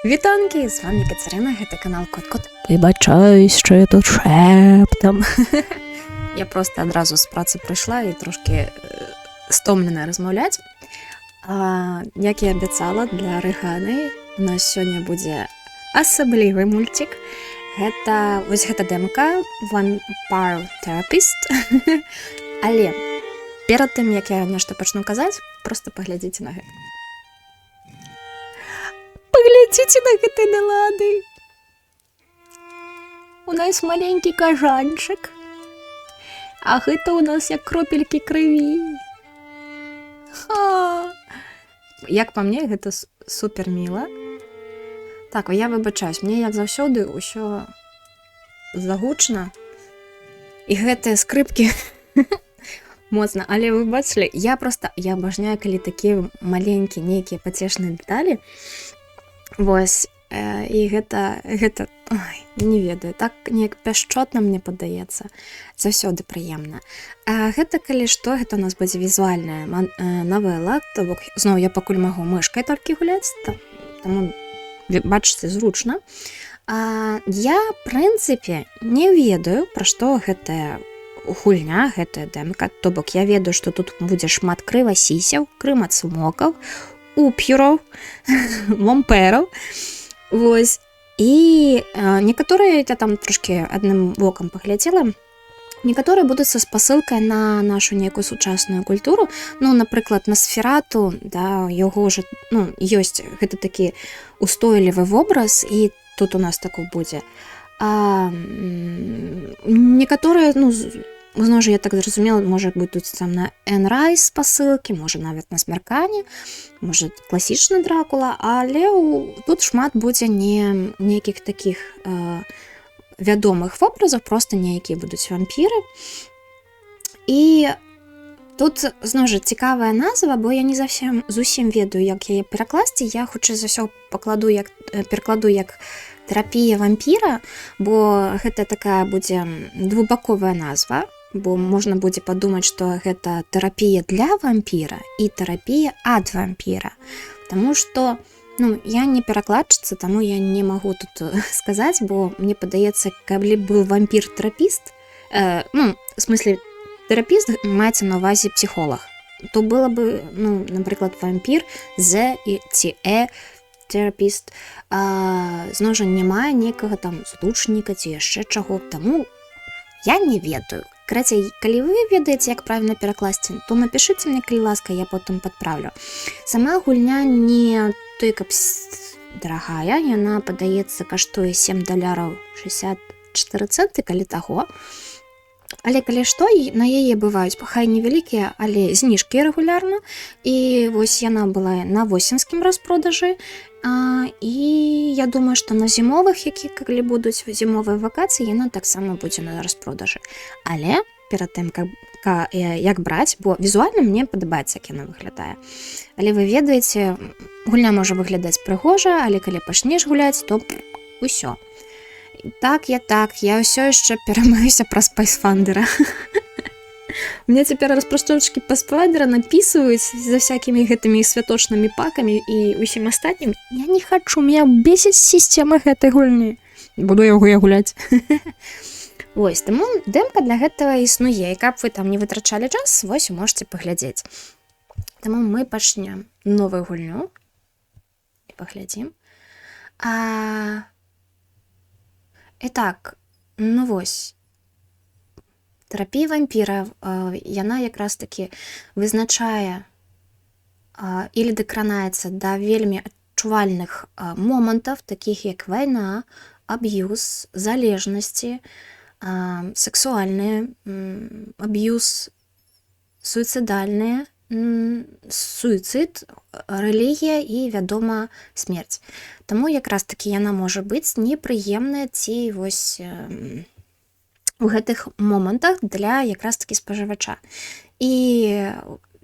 Вітанкі, з вами Катерина, гэта канал Кот-Кот. Вибачаюсь, що я тут шептам. Я просто адразу з працы прыйшла і трошки стомлена размаўляць. Як і абяцала, для Рыганы у нас сёння будзе асаблівы мульцік. Гэта дэмка Vampire Therapist. Але перад тым, як я нешта пачну казаць, просто паглядзіце на гэта. Паглядзіце на гэтай нелады. У нас маленькі кажанчык. А гэта у нас як кропелькі крыві. Як па мне, гэта супер міла. Так, я выбачаюсь, мне як заўсёды ўсё загучна. І гэтыя скрыпкі моцна, але вы бачылі, я абажняю, калі такія маленькія нейкія пацешныя дэталі. Вось, і гэта, не ведаю, так неяк пяшчотна мне падаецца, заўсёды прыемна. Гэта, калі што, гэта у нас будзе візуальная навела, то бок, зноў я пакуль магу мышкай толькі гуляць, таму, бачыце, зручна. Я, в прынцыпе, не ведаю, пра што гэтая гульня, гэтая дэмка, то бок я ведаю, што тут будзе шмат крывасісяў, крымацмокаў, уп'юраў, вампіраў. Вось. І некаторыя, я там трошки адным вокам паглядзела, некаторыя будуць са спасылкай на нашу нейкую сучасную культуру. Ну, напрыклад, Носферату, да, яго ўжо, ёсць гэта такі устойлівы вобраз, і тут у нас такой будзе. Некаторыя, зноў жа, я так зразумела, можа будуць там на Энн Райс спасылкі, можа нават на Смярканне, можа класічны Дракула, але тут шмат будзе не нейкіх такіх вядомых вобразаў, проста нейкія будуць вампіры. І тут, зноў жа, цікавая назва, бо я не зусім ведаю, як яе перакласці. Я хутчэй за ўсё перакладу як тэрапія вампіра, бо гэта такая будзе двухбаковая назва, бо можна будзе падумаць, што гэта тэрапія для вампіра і тэрапія ад вампіра. Таму што, я не перакладчыца, таму я не магу тут сказаць, бо мне падаецца, калі быў вампір-тэрапіст, в смысле, тэрапіст маецца на ўвазе псіхолог, то было бы, напрыклад, вампір ці тэрапіст, зноў жа, не мае некага там злучніка ці яшчэ чаго, таму я не ведаю. Карацей, калі вы ведаеце, як правільна перакласці, то напішыце мне, калі ласка, я потым падправлю. Сама гульня не той, каб дарагая, яна, падаецца, каштуе $7.64, калі таго. Але калі што, на яе бываюць, хай невялікія, але зніжкі рэгулярна. І вось яна была на восеньскім распродажы. І я думаю, што на зімовых, калі будуць зімовыя вакацыі, яна таксама будзе на распродажы. Але перад тым, як браць, бо візуальна мне падабаецца, як яна выглядае. Але вы ведаеце, гульня можа выглядаць прыгожа, але калі пачнеш гуляць, то ўсё. Так, я ўсё яшчэ перамаюся праз Пайсфандера. Мне цяпер распрацоўшчыкі Пайсфандера напісваюць за всякімі гэтымі святочнымі пакамі і ўсім астатнім. Я не хачу, меня бесіць сістэма гэтай гульні. Буду яго гуляць. Вось, таму дэмка для гэтага існуе, і каб вы там не вытрачалі час, вось можете паглядзець. Таму мы пачнем новую гульню і паглядзім. І так, вось, тэрапія вампіра, яна якраз такі вызначае или дакранаецца да вельмі адчувальных момантаў, такіх як вайна, аб'юз, залежнасці, сексуальны аб'юз, суіцыдальны, суіцыд, рэлігія і, вядома, смерць. Таму якраз такі яна можа быць непрыемная ці вось у гэтых момантах для якраз такі спажывача. І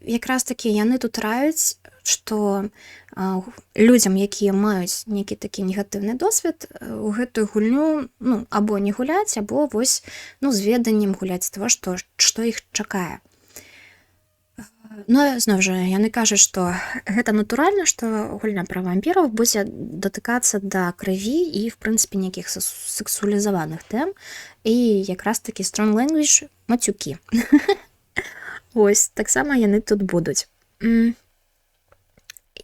якраз такі яны тут раюць, што людзям, якія маюць нейкі такі негатыўны досвед, у гэтую гульню або не гуляць, або вось з веданнем гуляць того, што іх чакае. Ну, зноў жа, яны кажуць, што гэта натуральна, што гульня пра вампіраў будзе датыкацца да крыві і, в прынцыпе, нейкіх сексуалізаваных тэм, і якраз такі strong language мацюкі. Вось, таксама яны тут будуць.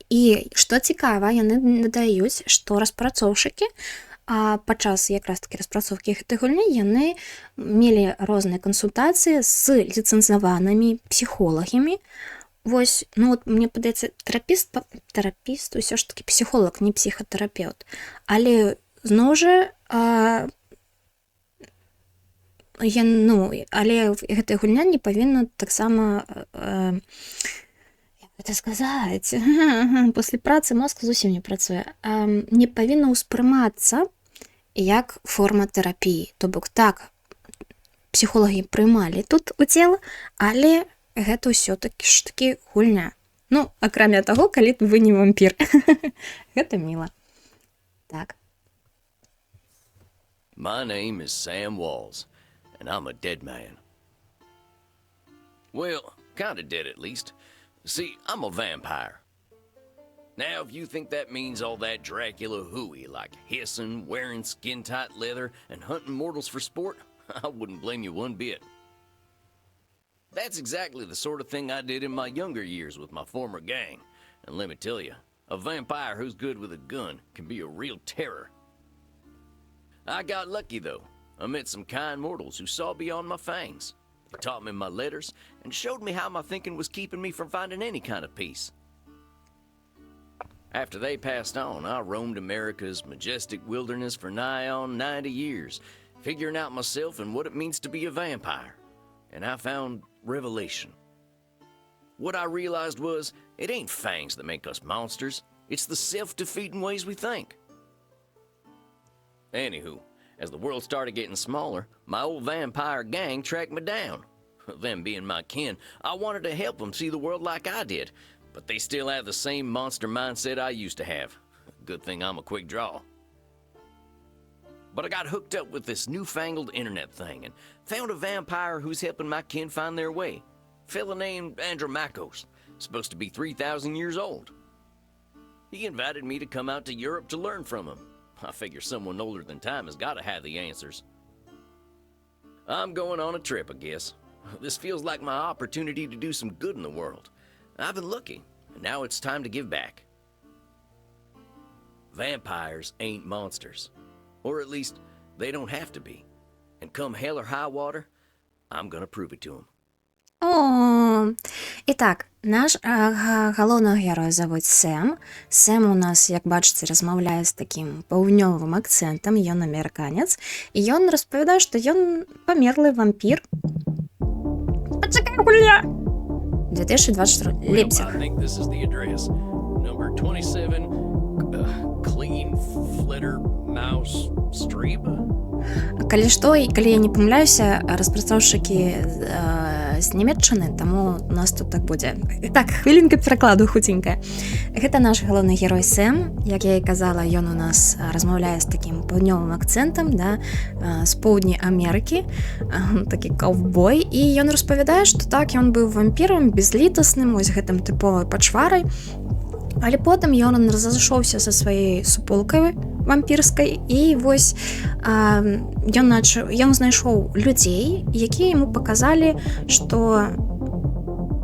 І што цікава, яны дадаюць, што распрацоўшчыкі падчас якраз такі распрацоўкі гэтай гульні яны мелі розныя кансультацыі з ліцэнзаванымі псіхолагамі. Вось, ну от мне падаецца, тэрапіст усё ж такі псіхолог, не псіхатэрапеўт. Але зноў жа, але гэтая гульня не павінна таксама, як гэта сказаць, пасля працы мозг зусім не працуе, не павінна ўспрымацца як форма тэрапіі. То бок так, псіхолагі прымалі тут удзел, але гэта ўсё-такі гульня. Ну, акрамя таго, калі вы не вампір. Гэта міла. Так. My name is Sam Walls, and I'm a dead man. Well, kinda dead at least. See, I'm a vampire. Now, if you think that means all that Dracula hooey, like hissing, wearing skin-tight leather, and hunting mortals for sport, I wouldn't blame you one bit. That's exactly the sort of thing I did in my younger years with my former gang. And let me tell you, a vampire who's good with a gun can be a real terror. I got lucky, though. I met some kind mortals who saw beyond my fangs. They taught me my letters and showed me how my thinking was keeping me from finding any kind of peace. After they passed on, I roamed America's majestic wilderness for nigh on 90 years, figuring out myself and what it means to be a vampire. And I found revelation. What I realized was, it ain't fangs that make us monsters. It's the self-defeating ways we think. Anywho, as the world started getting smaller, my old vampire gang tracked me down. Them being my kin, I wanted to help them see the world like I did, but they still have the same monster mindset I used to have. Good thing I'm a quick draw. But I got hooked up with this newfangled internet thing and found a vampire who's helping my kin find their way. Fella named Andromachos, supposed to be 3,000 years old. He invited me to come out to Europe to learn from him. I figure someone older than time has got to have the answers. I'm going on a trip, I guess. This feels like my opportunity to do some good in the world. I've been lucky, and now it's time to give back. Vampires ain't monsters. Or at least, they don't have to be. And come hell or high water, I'm gonna prove it to them. О, і так, наш галоўного героя завуць Сэм. Сэм у нас, як бачыце, размаўляе з такім паўднёвым акцэнтам, ён амерыканец, і ён распавядае, што ён памерлы вампір. Пачакай, гульня! 2022 Лейпциг. I think this is the address. Number 27, Clean Flitter Mouse Street. Калі што, і калі я не памыляюся, распрацоўшчыкі з Нямецчыны, таму у нас тут так будзе. Так, хвілінка перакладу хуценькая. Гэта наш галоўны герой Сэм. Як я і казала, ён у нас размаўляе з такім паўднёвым акцэнтам, да, з поўдні Амерыкі, такі каўбой, і ён распавядае, што так, ён быў вампірам, безлітасным, ось гэтым тыповай пачварай, але потым ён разышоўся са сваёй суполкай вампірскай, і вось ён знайшоў людзей, якія яму паказалі, што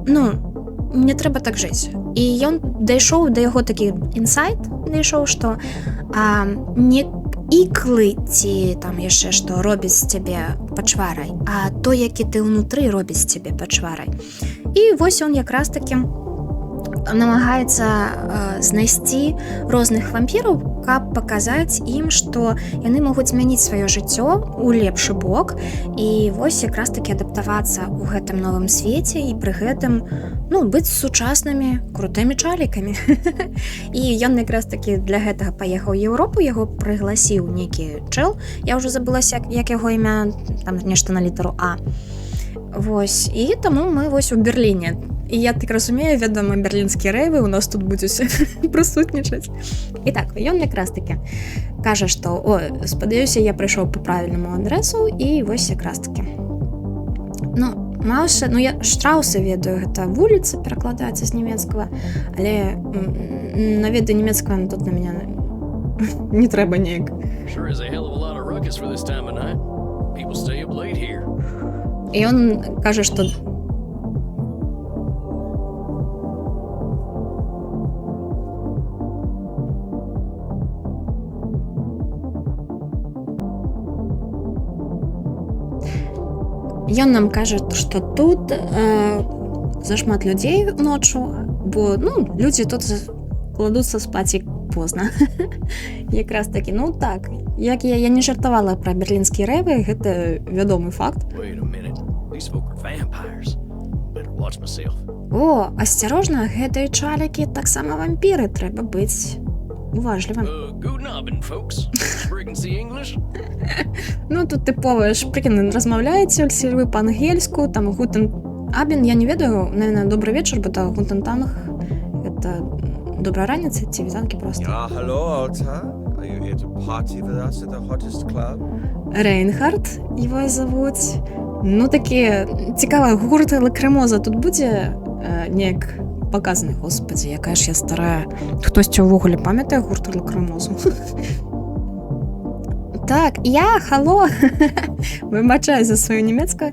не трэба так жыць. І ён дайшоў да яго такі інсайт, дайшоў, што не іклы ці там яшчэ што робіць з цябе пачварай, а то, які ты ўнутры робіць з цябе пачварай. І вось ён якраз такі намагаецца знайсці розных вампіраў, каб паказаць ім, што яны могуць змяніць сваё жыццё у лепшы бок і вось якраз такі адаптавацца ў гэтым новым свеце і пры гэтым быць сучаснымі крутымі чалікамі. І ён якраз такі для гэтага паехаў у Еўропу, яго прыгласіў нейкі чэл, я ўжо забылася, як яго імя, там нешта на літару А. Вось, і таму мы вось у Берліне. І я так разумею, вядома, берлінскія рэйвы у нас тут будуць прысутнічаць. І так, ён якраз такі кажа, што спадзяюся, я прыйшоў па правільнаму адресу, і вось якраз такі. Маўся, ну я Штраусы ведаю, гэта вуліца перакладаецца з нямецкага, але на веды нямецкага тут на мяне не трэба неяк. Sure is a hell of a lot of ruckus for this time of night. People stay up late here. І ён кажа, што ён нам кажа, што тут зашмат людзей ноччу, бо ну, людзі тут кладуцца спаць позна. Якраз такі, ну так, як я не жартавала пра берлінскія рэвы, гэта вядомы факт. Wait a minute. These folk are vampires. Better watch myself. О, асцярожна, гэтыя чалікі таксама вампіры, трэба быць уважлівым. Guten Abend, folks. Sprechen Sie English? Ну, тут тыповыя шпрыкіны размаўляеце, альсі вы па-ангельску, там гутен абен, я не ведаю, наверное, добрый вечар, бо то гутен танг, гэта добрая раніца, ці вітанкі проста. Ja, hallo, Alter. Are you here to party with us at the hottest club? Рейнхард його зовуть. Ну, такі цікава, гурт Лакримоза тут будзе неяк показаний. Господи, яка ж я стара. Хтось увогуле пам'ятає гурт Лакримозу? Так, я, хало. Вибачаю за свою німецьку.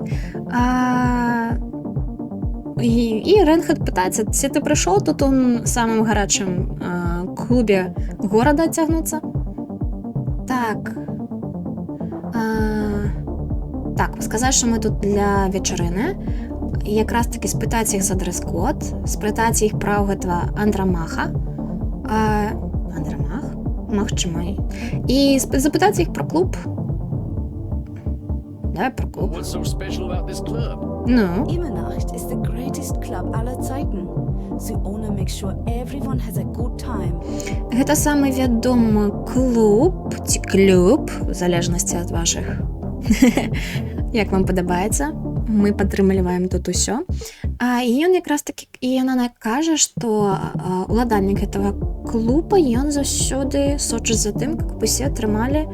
І Рейнхард питається, ці ти прийшов тут у самому гарячому клубі города тягнуться? Так. Так, сказати, що ми тут для вечерини. Якраз таки спитати їх за дрес-код, спитати їх про гэтага Андрамаха. Андрамах? Мах чи май? І запитати їх про клуб. Давай про клуб. What's so special about this club? Ну? Immernacht is the greatest club aller Zeiten. The owner makes sure everyone has a good time. Гэта самы вядомы клуб, ці клуб, в залежнасці ад вашых. Як вам падабаецца? Мы падтрымліваем тут усё. І ён якраз такі, і яна кажа, што уладальнік гэтага клуба, ён заўсёды сочыць за тым, каб усе атрымалі,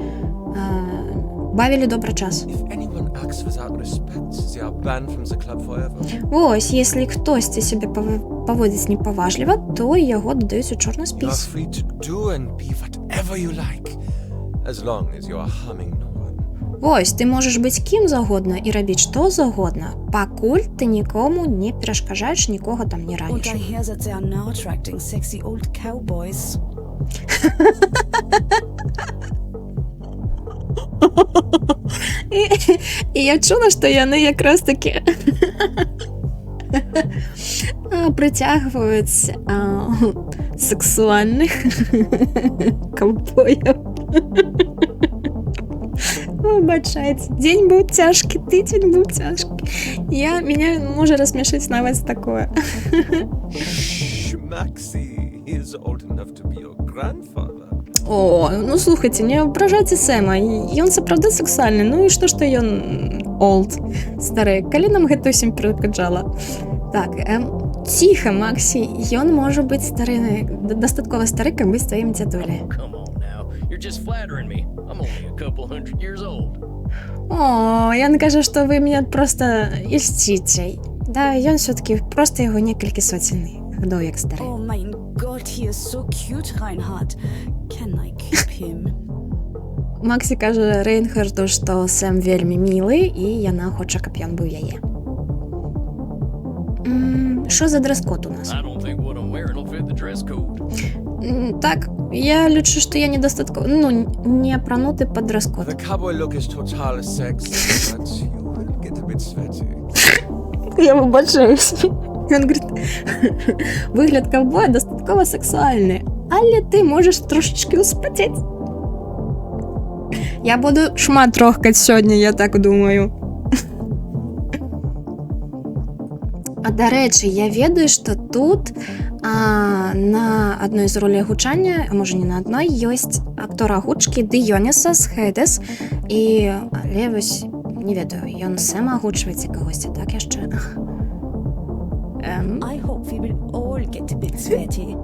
бавілі добры час. If anyone acts without respect, they are banned from the club forever. Вось, если хтосьці сябе паводзіць непаважліва, то яго дадаюць у чорны You are спіс. free to do and be whatever you like, as long as you are harming no one. Вось, ты можаш быць кім загодна і рабіць што загодна, пакуль ты нікому не перашкаджаеш, нікога там не And раніш. I hear that they are now attracting sexy old cowboys. І я чула, што яны якраз такі прыцягваюць сексуальных каўбояў. Выбачайце, дзень быў цяжкі, тыдзень быў цяжкі. Меня можа рассмешыць нават такое. Shh, Maxie, he is old enough to be your grandfather. О, ну слухайце, не абражайце Сэма, ён сапраўды сексуальны, ну і што ён олд, стары, калі нам гэта ўсім перакаджала? Так, ціха, Максі, ён можа быць стары, дастаткова стары, каб быць тваім дзядулей. Come on now. You're just flattering me. I'm only a couple hundred years old. О, ён кажа, што вы мяне проста ісціце. Да, ён все-таки просто яго некалькі соцень гадоў як стары. Oh mein Gott, he is so cute, Reinhard. Can I keep him? Максі кажа Рейнхарду, што Сэм вельмі мілы, і яна хоча, каб ён быў яе. Що за дрес-код у нас? I don't think what I'm wearing will fit the dress code. Так, я лічу, што я недастаткова, не апрануты пад дрес-код. The cowboy look is total sex, but you will get a bit sweaty. Я вибачаюсь. Він говорить, вигляд ковбоя достатково сексуальний, але ти можеш трошечки успотіти. Я буду шмат трохкать сьогодні, я так думаю. А до речі, я ведаю, що тут на одной з ролей гучання, а може не на одной, ёсць актор агучкі Діонісас Хейдес, і левось, не ведаю, ён Сэма агучваецца кагосьці, так яшчэ? I hope we will all get a bit sweaty.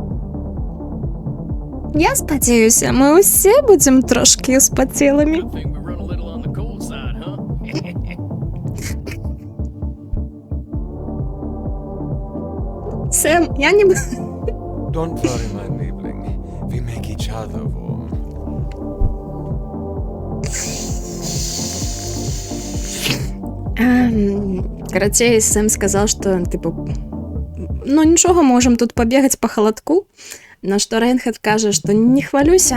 Я спадзяюся, мы ўсе будзем трошкі спацелымі. Good thing we run a little on the cold side, huh? Сэм, я не... Don't worry, mein Liebling. We make each other warm. Карацей, Сэм сказал, что, типу, ну нічого, можем тут побегать по холодку, на что Рейнхард каже, что не хвалюся,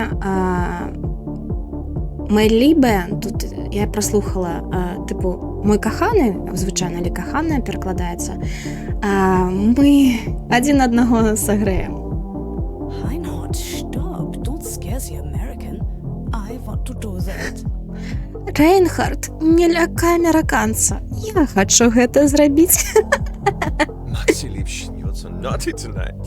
мой лібе, тут я прослухала, типу, мой коханий, звичайно, или кохана перекладається, ми один одного согреємо. Reinhard, stop. Don't scare the American. I want to do that. Рейнхард, не лякай американца, я хочу гэта зрабіць. Maxi Liebchen, you're so naughty tonight.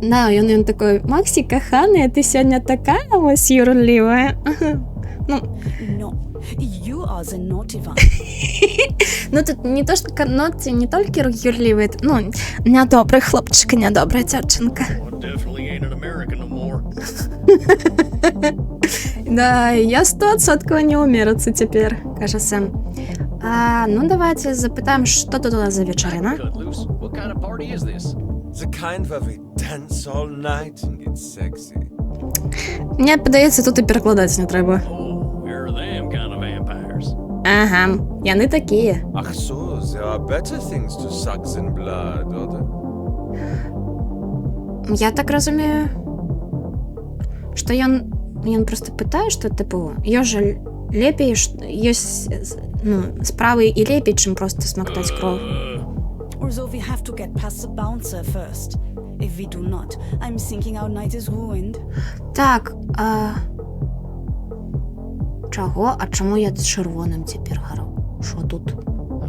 Да, ён такой, Максі, коханая, ти сьогодні така ось юрлива. Ну, No, you are the naughty one. ну тут не то, що Ноті не тільки юрливий, ну, недобрий хлопчик, недобра дівчинка. Well, definitely ain't an American no more. Да, я 100% не умериться тепер, каже Сэм. Ну, давайте запитаємо, що тут у нас за вечерина. Cut loose. What kind of party is this? The kind where we dance all night and get sexy. Мені подається, тут і перекладати не треба. Oh, we're them kind of vampires. Ага, яни такі. Ach so, there are better things to suck than blood, oder? Я так розумію, що ён просто питає, що, типу, є ж лепей, є, ну, справи і лепей, чим просто смоктати кров. Although we have to get past the bouncer first. If we do not, I'm thinking our night is ruined. Так, чого? А чому я червоним тепер гору? Що тут?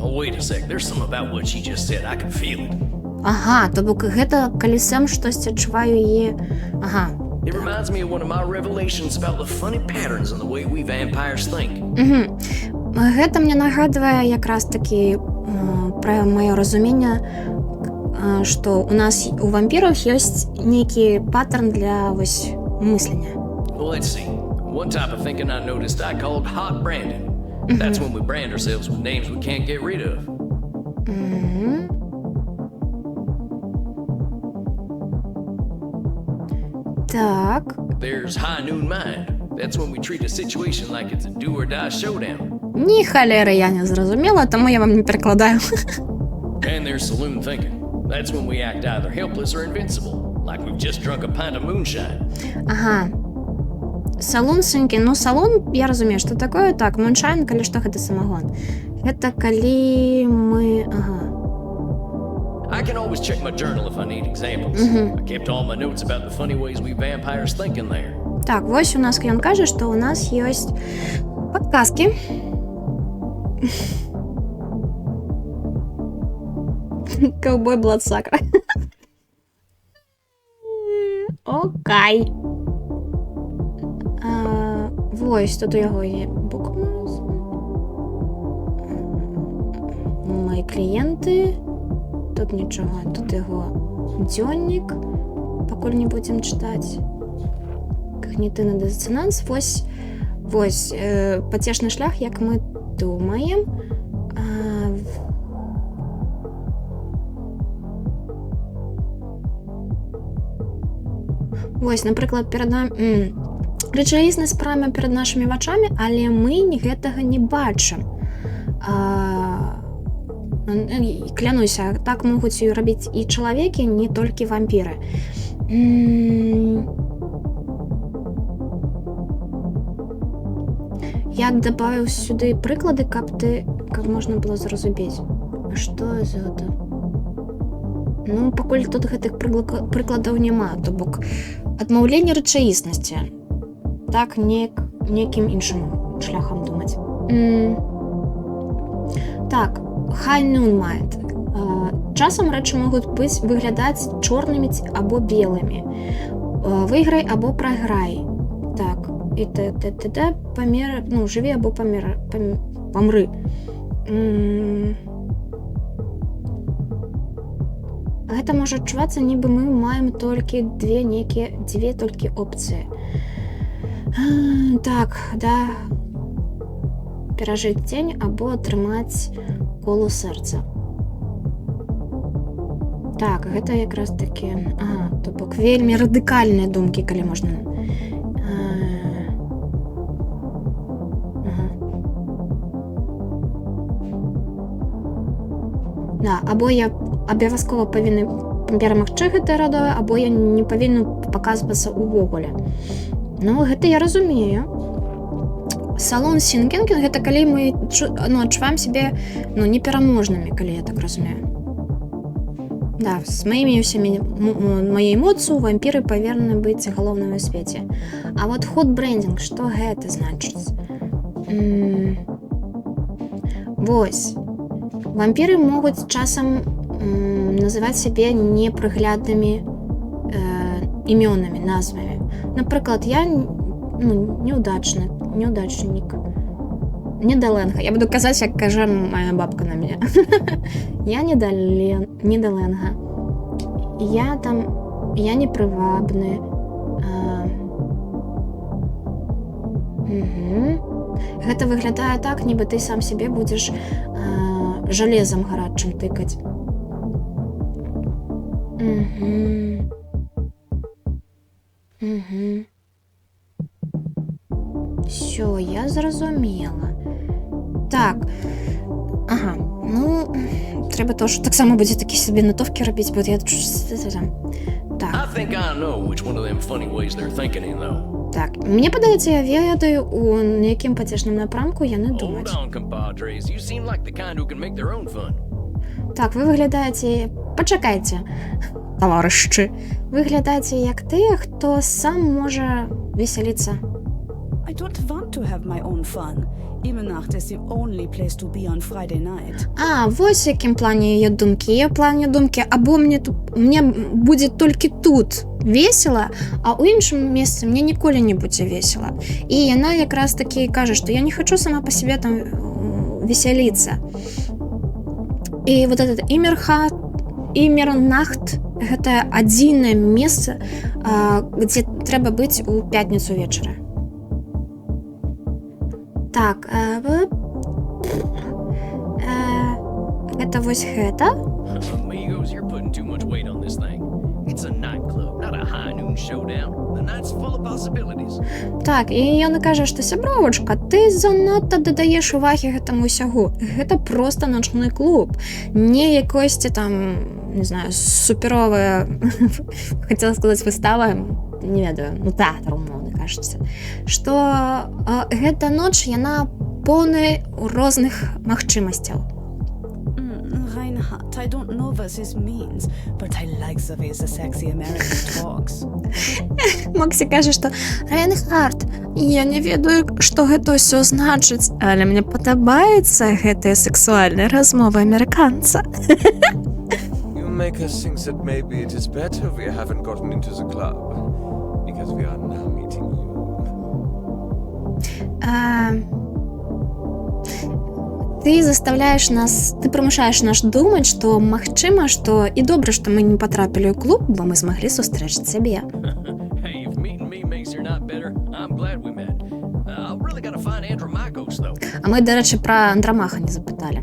Oh, wait a sec. There's something about what she just said. I can feel it. Ага, то бок гэта калі Сэм штось адчуваю яе... Ага. It reminds me of one of my revelations about the funny patterns in the way we vampires think. Гэта мне нагадвае якраз такі пра маё разуменне, што у нас у вампіраў ёсць нейкі паттерн для вось мыслення. Well, let's see. One type of thinking I noticed I called hot branding. That's when we brand ourselves with names we can't get rid of. Так. There's high noon mind. That's when we treat a situation like it's a do or die showdown. Ні халери я не зрозуміла, тому я вам не перекладаю. And there's saloon thinking. That's when we act either helpless or invincible, like we've just drunk a pint of moonshine. Ага. Салон сынкі. Ну, салон, я разумею, што такое. Так, муншайн, калі што гэта самагон. Гэта калі мы... Ага. I can always check my journal if I need examples. I kept all my notes about the funny ways we vampires think in there. Так, вось у нас ён кажа, што у нас ёсць падказкі. Ковбой Бладсакра. Окей. Вось, тут у яго є букмарс. Мої клієнти. Тут нічого. Тут його дзённік. Пакуль не будем читаць. Когнітивний дисонанс. Вось пацешны шлях, як мы думаем. Вось, напрыклад, перад намі рэчаіснасць прама перад нашымі вачамі, але мы гэтага не бачым. Клянуся, так могуць рабіць і чалавекі, не толькі вампіры. Я дабавіў сюды прыклады, каб можна было зразумець. А што за гэта? Ну, пакуль тут гэтых прыкладаў няма, то бок адмаўленне рэчаіснасці. Так, некім іншым шляхам думаць. Так, high noon mind. Часам рэчы могуць выглядаць чорнымі або белымі. Выйграй або прайграй. Так, і т.д. Памер, ну, жыві або памры. Гэта можа адчувацца, нібы мы маем толькі дзве толькі опцыі. Так, да, перажыць дзень або атрымаць колу сэрца. Так, гэта якраз такі, то бок вельмі радыкальныя думкі, калі можна. Да, або я абавязкова павінна перамагчы гэтае радовае, або я не павінна паказвацца ўвогуле. Ну, гэта я разумею. Салон сінгінг — гэта калі мы адчуваем сябе непераможнымі, калі я так разумею. Да, з маімі ўсімі мае эмоцыі вампіры павінны быць галоўнымі ў свеце. А вот хот-брэндинг, што гэта значыць? Вось. Вампіры могуць часам называць сябе непрыгляднымі імёнамі, назвамі. Напрыклад, я неудачнік. Недаленга. Я буду казаць, як кажа моя бабка на мяне. Я недаленга. Я непрывабны. Гэта выглядае так, нібы ты сам сябе будзеш жалезам гарачым тыкаць. Всё, я зразумела. Так. Ага, трэба то, што таксама будзе такі сабе натовкі рабіць, бо я... Так. I think I know which one of them funny ways they're thinking in, though. Так, мне падаецца, я ведаю, у якім пацешным напрамку яны думаюць. Hold on, compadres. You seem like the kind who can make their own fun. Так, вы выглядаеце... Пачакайце, таварышчы. Выглядаеце як тыя, хто сам можа весяліцца. I don't want to have my own fun. Imennacht is the only place to be on Friday night. Вось якім плане яе думкі. Яе плане думкі, або мне будзе толькі тут весела, а ў іншым месцы мне ніколі не будзе весела. І яна якраз такі кажа, што я не хочу сама па сябе там весяліцца. І вот этот Имернахт — гэта адзінае месца, дзе трэба быць у пятніцу вечара. Так, гэта вось гэта. Amigos, you're putting too much weight on this thing. It's a nightclub, not a high noon showdown. The night's full of possibilities. Так, і яна кажа, што сябровачка, ты занадта дадаеш увагі гэтаму ўсяго. Гэта проста ночны клуб. Не якосьці там, не знаю, суперовая, хацела сказаць, выстава, не ведаю, тэатр, умоўна кажется. Што гэта ноч, яна поўная розных магчымасцяў. Reinhardt, I don't know what this means, but I like the way the sexy American talks. Максі кажа, што Рейнхард, я не ведаю, што гэта ўсё значыць, але мне падабаецца гэтая сексуальная размова амерыканца. You make us think that maybe it is better we haven't gotten into the club, because we are now meeting you. Ты заставляеш нас, ты прымушаеш нас думаць, што магчыма, што і добра, што мы не патрапілі ў клуб, бо мы змаглі сустрэць цябе. Hey, if meeting me makes your night better, I'm glad we met. I really gotta find Andromachos, though. А мы, дарэчы, пра Андрамаха не запыталі.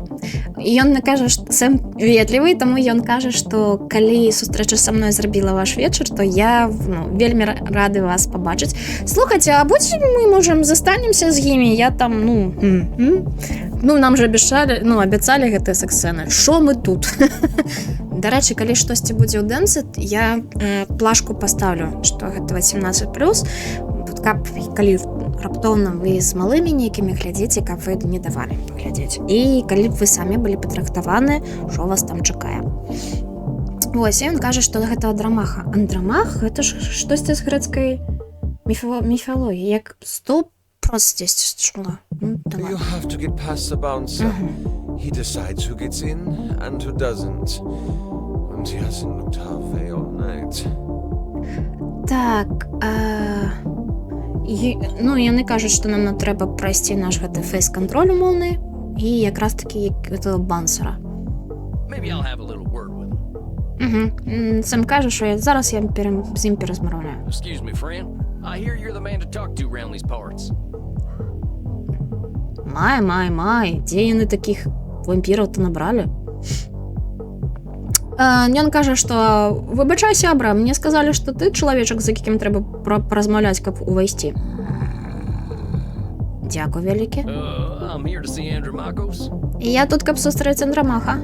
І ён кажа, што Сэм ветлівы, таму ён кажа, што калі сустрэча са мной зрабіла ваш вечар, то я вельмі рады вас пабачыць. Слухайце, а будь мы, можам, застанемся з імі? Я там, нам же абяцалі гэтыя секс-сцэны. Шо мы тут? Дарэчы, калі штосьці будзе ў Дэнсет, я плашку паставлю, што гэта 18+, каб калі раптоўна вы з малымі нейкімі глядзіце, каб вы не давалі паглядзець. І калі б вы самі былі падрыхтаваны, што вас там чакае. Вось, і ён кажа, што гэта Андрамаха. Андрамах — гэта ж штосьці з грэцкай міфалогіі, як 100% здесь чула. You have to get past the bouncer. He decides who gets in and who doesn't. And he hasn't looked halfway all night. Так, яны кажуць, што нам трэба прайсці наш гэты фейс-кантроль умоўны і якраз такі гэтага бансера. Maybe I'll have a little word with him. Сэм кажа, што зараз я з ім перазмаўляю. Excuse me, friend. I hear you're the man to talk to around these parts. Май, дзе яны такіх вампіраў-то набралі. Ён кажа, што выбачай, сябра, мне сказалі, што ты чалавечак, з якім трэба паразмаўляць, каб увайсці. Дзякуй вялікі. I'm here to see Andromachos. Я тут, каб сустрэць Андрамаха.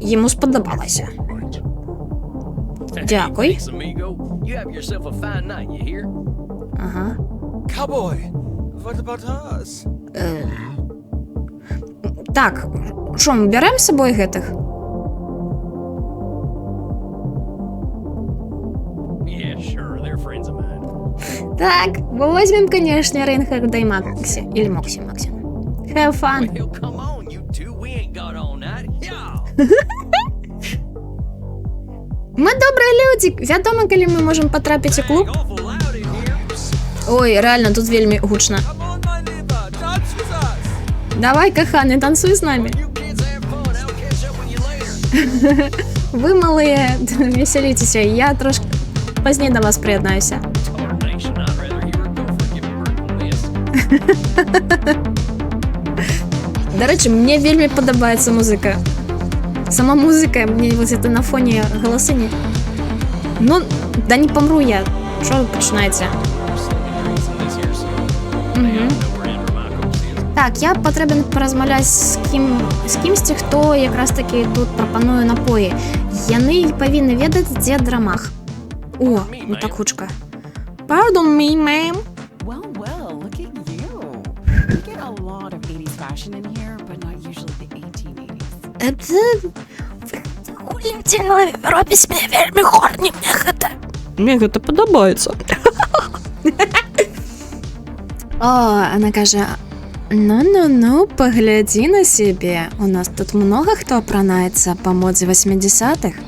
Яму спадабалася. Дякуй. Thanks, amigo. You have yourself a fine night, you hear? Ага. Cowboy, what about us? Так, що, ми берем з собою гэтых? Yeah, sure, they're friends of mine. Так, возьмем, конечно, Рейнхарда и Макси. Или Макси. Have fun. Well, come on, you two. We ain't got all night. Yeah. Ми добрі люди. Вядома, коли ми можемо потрапити у клуб. Awful loud in here. Ой, реально, тут вельми гучно. Come on, my neighbor, dance with us. Давай, коханий, танцуй з нами. You kids have fun. I'll catch up with you later. Ви, малые, веселитеся. Я трошки пізніше до вас приєднаюся. Tarnation, I'd rather hear a gopher give birth than this. До речі, мені вельми подобається музика. Сама музика, мені ось це на фоні голосині. Ну, да не помру я. Що ви починаєте? Так, я потрібен порозмовляти з кимсь, хто якраз таки тут пропонує напої. Яни повинні відати, де Драмах. О, ну так гучко. Pardon me, ma'am. Well, look at you. You get a lot of 80s fashion in here, but not usually the 1880s. Це... Гулятельно робить мене вельми горні, мені це подобається. О, вона каже, ну, погляди на себе. У нас тут много хто опранається по моді 80-х,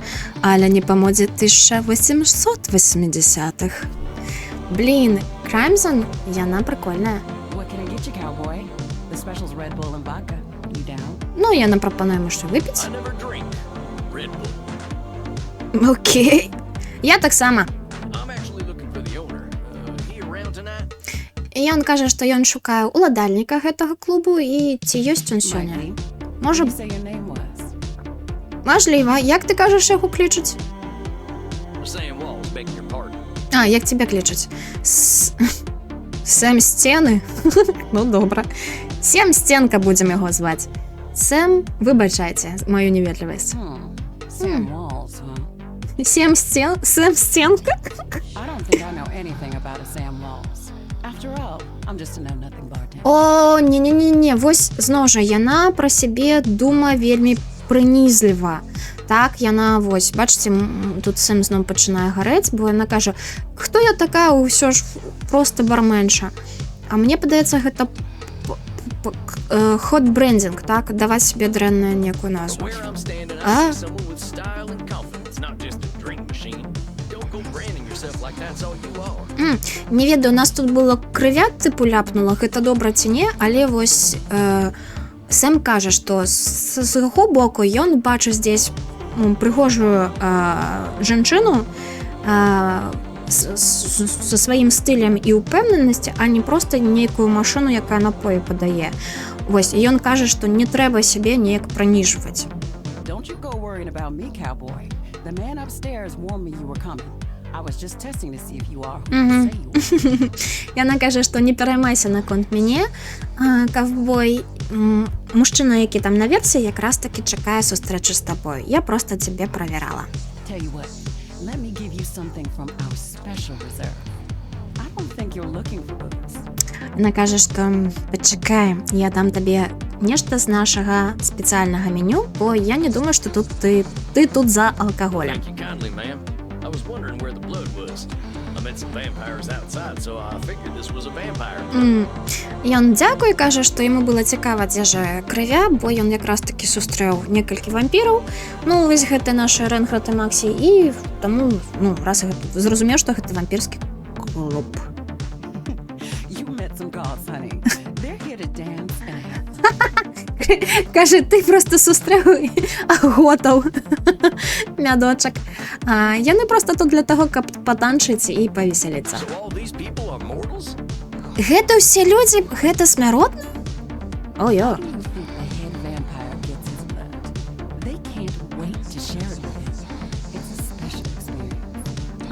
але не по моді 1880-х. Блін, Crimson, яна прикольна. What can I get you, cowboy? The special's Red Bull and vodka. You down? Ну, я не пропоную, що випити. I never drink Red Bull. Окей. Я так само. I'm actually looking for the owner. He around tonight? І він каже, що він шукає уладальника гэтага клубу, і ці ёсць он сёння. Mikey, Може, what did you say your name was? можливо. Як ти кажеш, його кличуть? Sam Walls, begging your pardon. А, як тебе кличуть? Сэм Стены? Ну, добре. Сэм Стенка будемо його звати. Сэм, вибачайте мою невежливість. Sam Walls, huh? Сэм Стенка? I don't think I know anything about a Sam Walls. After all, I'm just a know-nothing bartender. О, ні. Вось, зноў жа, яна пра сябе дума вельмі прынізліва. Так, яна, вось, бачыце, тут Сэм зноў пачынае гарэць, бо яна кажа, хто я такая, ўсё ж просто барменша. А мне падаецца, гэта хот-брендинг, так, даваць себе дрэнную некую назву. Where I'm standing, I Ah. see someone with style and confidence, not just a drink machine. Don't go branding yourself like that's all you are. Не ведаю, у нас тут было крывят типу ляпнула, гэта добра ці не, але вось Сэм кажа, што з яго боку ён бачыць здесь прыгожую жанчыну со сваім стылем і ўпэўненасці, а не проста нейкую машыну, якая напоі падае. Вось, і ён кажа, што не трэба сябе неяк праніжваць. Don't you go worrying about me, cowboy. The man upstairs warned me you were coming. I was just testing to see if you are who you say you are. Яна кажа, што не пераймайся наконт мяне, кавбой. Мужчына, які там наверсе, якраз таки чакае сустрэчы з табою. Я просто цябе правярала. Tell you what, let me give you something from our special reserve. I don't think you're looking for booze. Яна кажа, што пачакай, я дам табе нешта з нашага спецыяльнага меню, бо я не думаю, што тут ты тут за алкаголем. Thank you kindly, ma'am. I was wondering where the blood was. I met some vampires outside, so I figured this was a vampire. Ён дзякуе, кажа, што яму было цікава, дзе жа крывя, бо ён якраз таки сустрэў некалькі вампіраў. Ну, вось гэта нашы Рейнхард і Максі, і таму, ну, раз зразумеў, што гэта вампірскі клуб. You met some gods, honey. They're here to dance and have fun. Каже, ти просто сустрэў готаў мядочак. Яны просто тут для таго, каб патанчыць і павесяліцца. So all these people are mortals? Гэта ўсе людзі, гэта смяротна? О, Who do you think They can't wait to share it with you. It's a special experience.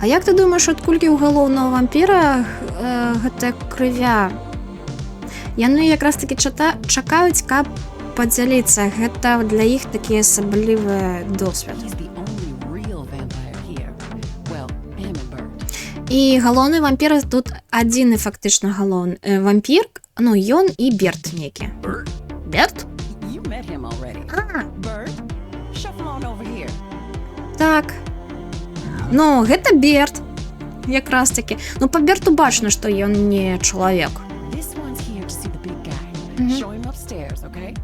А як ты думаеш, адкуль у галоўнага вампіра гэта крывя? Яны якраз такі чакаюць, каб падзяліцца. Гэта для іх такі асаблівы досвед. He's the only real vampire here. Well, him and Bert. І галоўны вампір тут адзіны фактычна галоўны вампір, ну ён і Берт некі. Bert? Берт? You met him already. А, Bert, shuffle on over here. так. Ну, гэта Берт. Якраз такі. Ну, па Берту бачна, што ён не чалавек. This one's here to see the big guy. Show him upstairs, okay?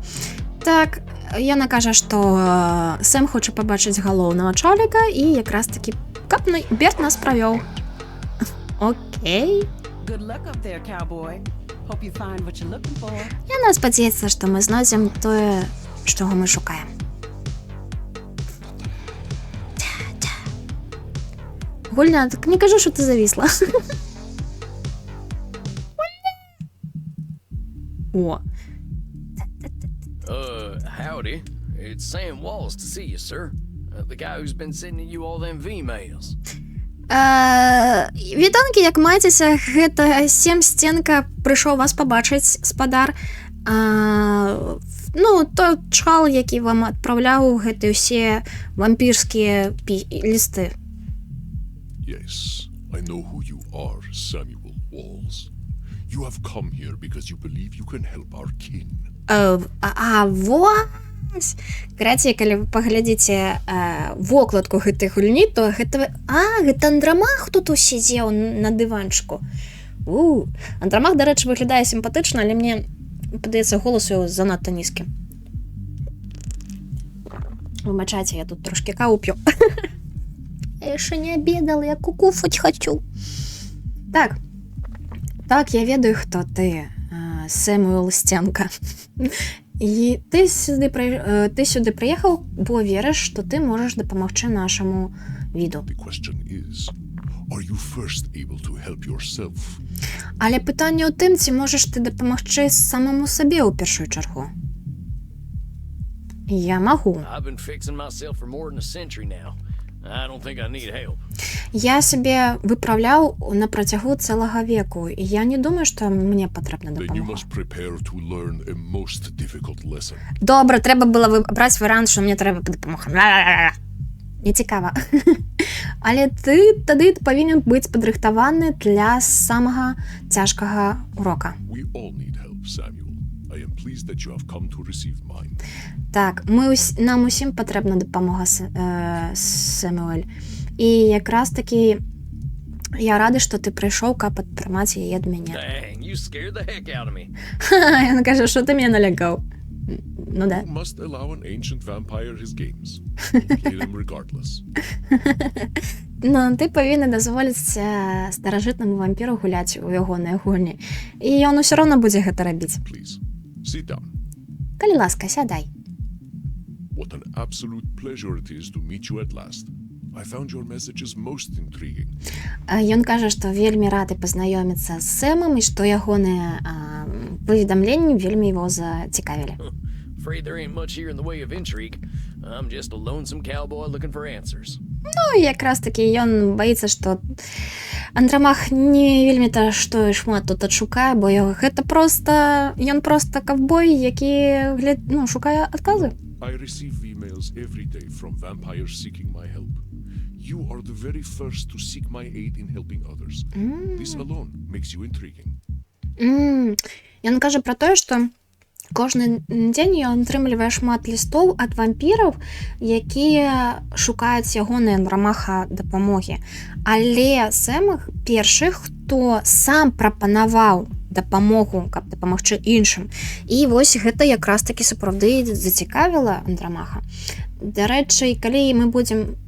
Так, яна кажа, што Сэм хоча пабачыць галоўнага чалавека і якраз такі, каб Берт нас правёў. Окей. Good luck up there, cowboy. Hope you find what you're looking for. Яна спадзяецца, што мы знойдзем тое, што мы шукаем. Гульня, так не кажу, що ти завісла. О. Howdy. It's Sam Wallace to see you, sir. The guy who's been sending you all them V-mails. Вітанкі, як маецеся, гэта Сем Сценка прыйшоў вас пабачыць, спадар. Ну, той чал, які вам адпраўляў гэты ўсе вампірскія лісты. Yes, I know who you are, Samuel Walls. You have come here because you believe you can help our kin. Вось! Карацей, калі вы паглядзіце вокладку гэтай гульні, то гэта... гэта Андрамах тут сидзеў на дыванчыку. Андрамах, дарэчы, выглядае сімпатычна, але мне падаецца, голас яго занадта нізкі. Выбачайце, я тут трошки каву п'ю. Я яшчэ не обедала, я кукуфаць хочу. Так, я ведаю, хто ты, Сэмюэл Сценка. І ты сюды прыехаў, бо верыш, што ты можаш дапамагчы нашаму віду. The question is, are you first able to help yourself? Але пытанне ў тым, ці можаш ты дапамагчы самому сабе ў першую чаргу. Я магу. I've been fixing myself for more than a century now. I don't think I need help. Я сябе выпраўляў на працягу цэлага веку, і я не думаю, што мне патрэбна Then you дапамога. must prepare to learn a most difficult lesson. Добра, трэба было выбраць варыянт, што мне трэба дапамога. Не цікава. Але ты тады павінен быць падрыхтаваны для самага цяжкага урока. We all need help, Samuel. I am pleased that you have come to receive mine. Так, нам усім патрэбна дапамога, Сэмюэль. І якраз такі я рады, што ты прыйшоў, каб падтрымаць яе ад мяне. Dang, you scared the heck out of me. Яна кажа, што ты мяне налякаў. Ну да. You must allow an ancient vampire his games. Play them regardless. Ну, ты павінна дазволіць старажытнаму вампіру гуляць у ягонай гульні. І ён усё роўна будзе гэта рабіць. Please, sit down. Калі ласка, сядай. What an absolute pleasure it is to meet you at last. I found your messages most intriguing. Ён кажа, што вельмі рады пазнаёміцца з Сэмам і што ягоныя паведамленні вельмі яго зацікавілі. Afraid there ain't much here in the way of intrigue. I'm just a lonesome cowboy looking for answers. Ну, якраз такі ён баіцца, што Андрамах не вельмі-то што і шмат тут адшукае, бо гэта ён проста кавбой, які шукае адказы. I receive emails every day from vampires seeking my help. You are the very first to seek my aid in helping others. This alone makes you intriguing. Ён кажа пра тое, што кожны дзень ён атрымлівае шмат лістоў ад вампіраў, якія шукаюць ягоныя Андрамаха дапамогі. Але Сэм першы, хто сам прапанаваў дапамогу, каб дапамагчы іншым. І вось гэта якраз такі сапраўды зацікавіла Андрамаха. Дарэчы, калі мы будзем,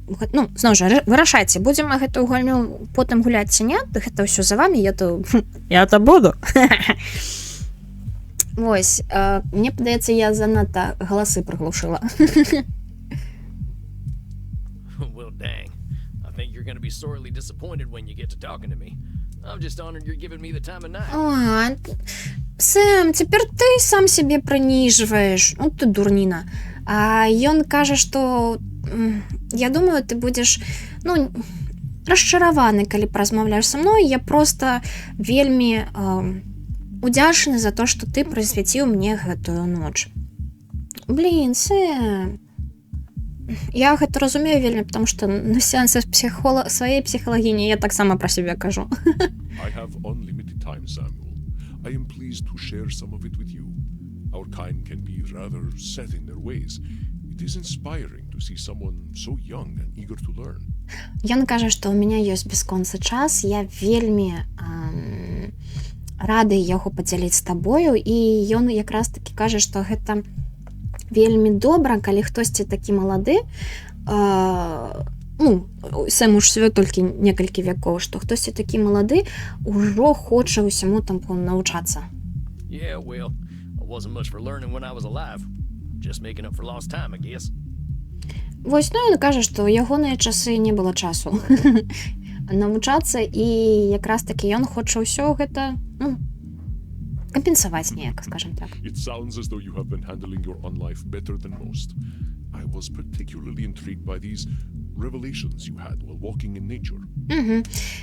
зноў жа, вырашайце, будзем мы гэтую гульню потым гуляць ці не, гэта ўсё за вамі, я-то буду. Вось, мне падаецца, я занадта галасы прыглушыла. Well, dang. I think you're gonna be sorely disappointed when you get to talking to me. I'm just honored you're giving me the time of night. Сэм, цяпер ты сам сябе прыніжваеш, ну ты дурніна. А ён кажа, што я думаю, ты будзеш, ну, расчараваны, калі паразмаўляеш са мной, я проста вельмі удзячны за то, што ты прысвяціў мне гэтую ноч. Блін, Сэм, я гэта разумею вельмі, потому што на сеансах сваёй псіхалагіні я таксама пра сябе кажу. I have unlimited time, Samuel. I am pleased to share some of it with you. Our kind can be rather set in their ways. It is inspiring to see someone so young and eager to learn. Ён кажа, што ў мяне ёсць бясконцы час, я вельмі рады яго падзяліць з табою, і ён якраз такі кажа, што гэта вельмі добра, калі хтосьці такі малады, ну, Сэм уж свё толькі некалькі вякоў, што хтосьці такі малады ўжо хоча ўсяму там навучацца. Yeah, well, I wasn't much for learning when I was alive. Just making up for lost time, I guess. Вось, ну, ён кажа, што ў ягоныя часы не было часу навучацца, і якраз такі ён хоча ўсё гэта, ну, кампенсаваць неяк, скажем так. It sounds as though you have been handling your own life better than most. I was particularly intrigued by these revelations you had while walking in nature.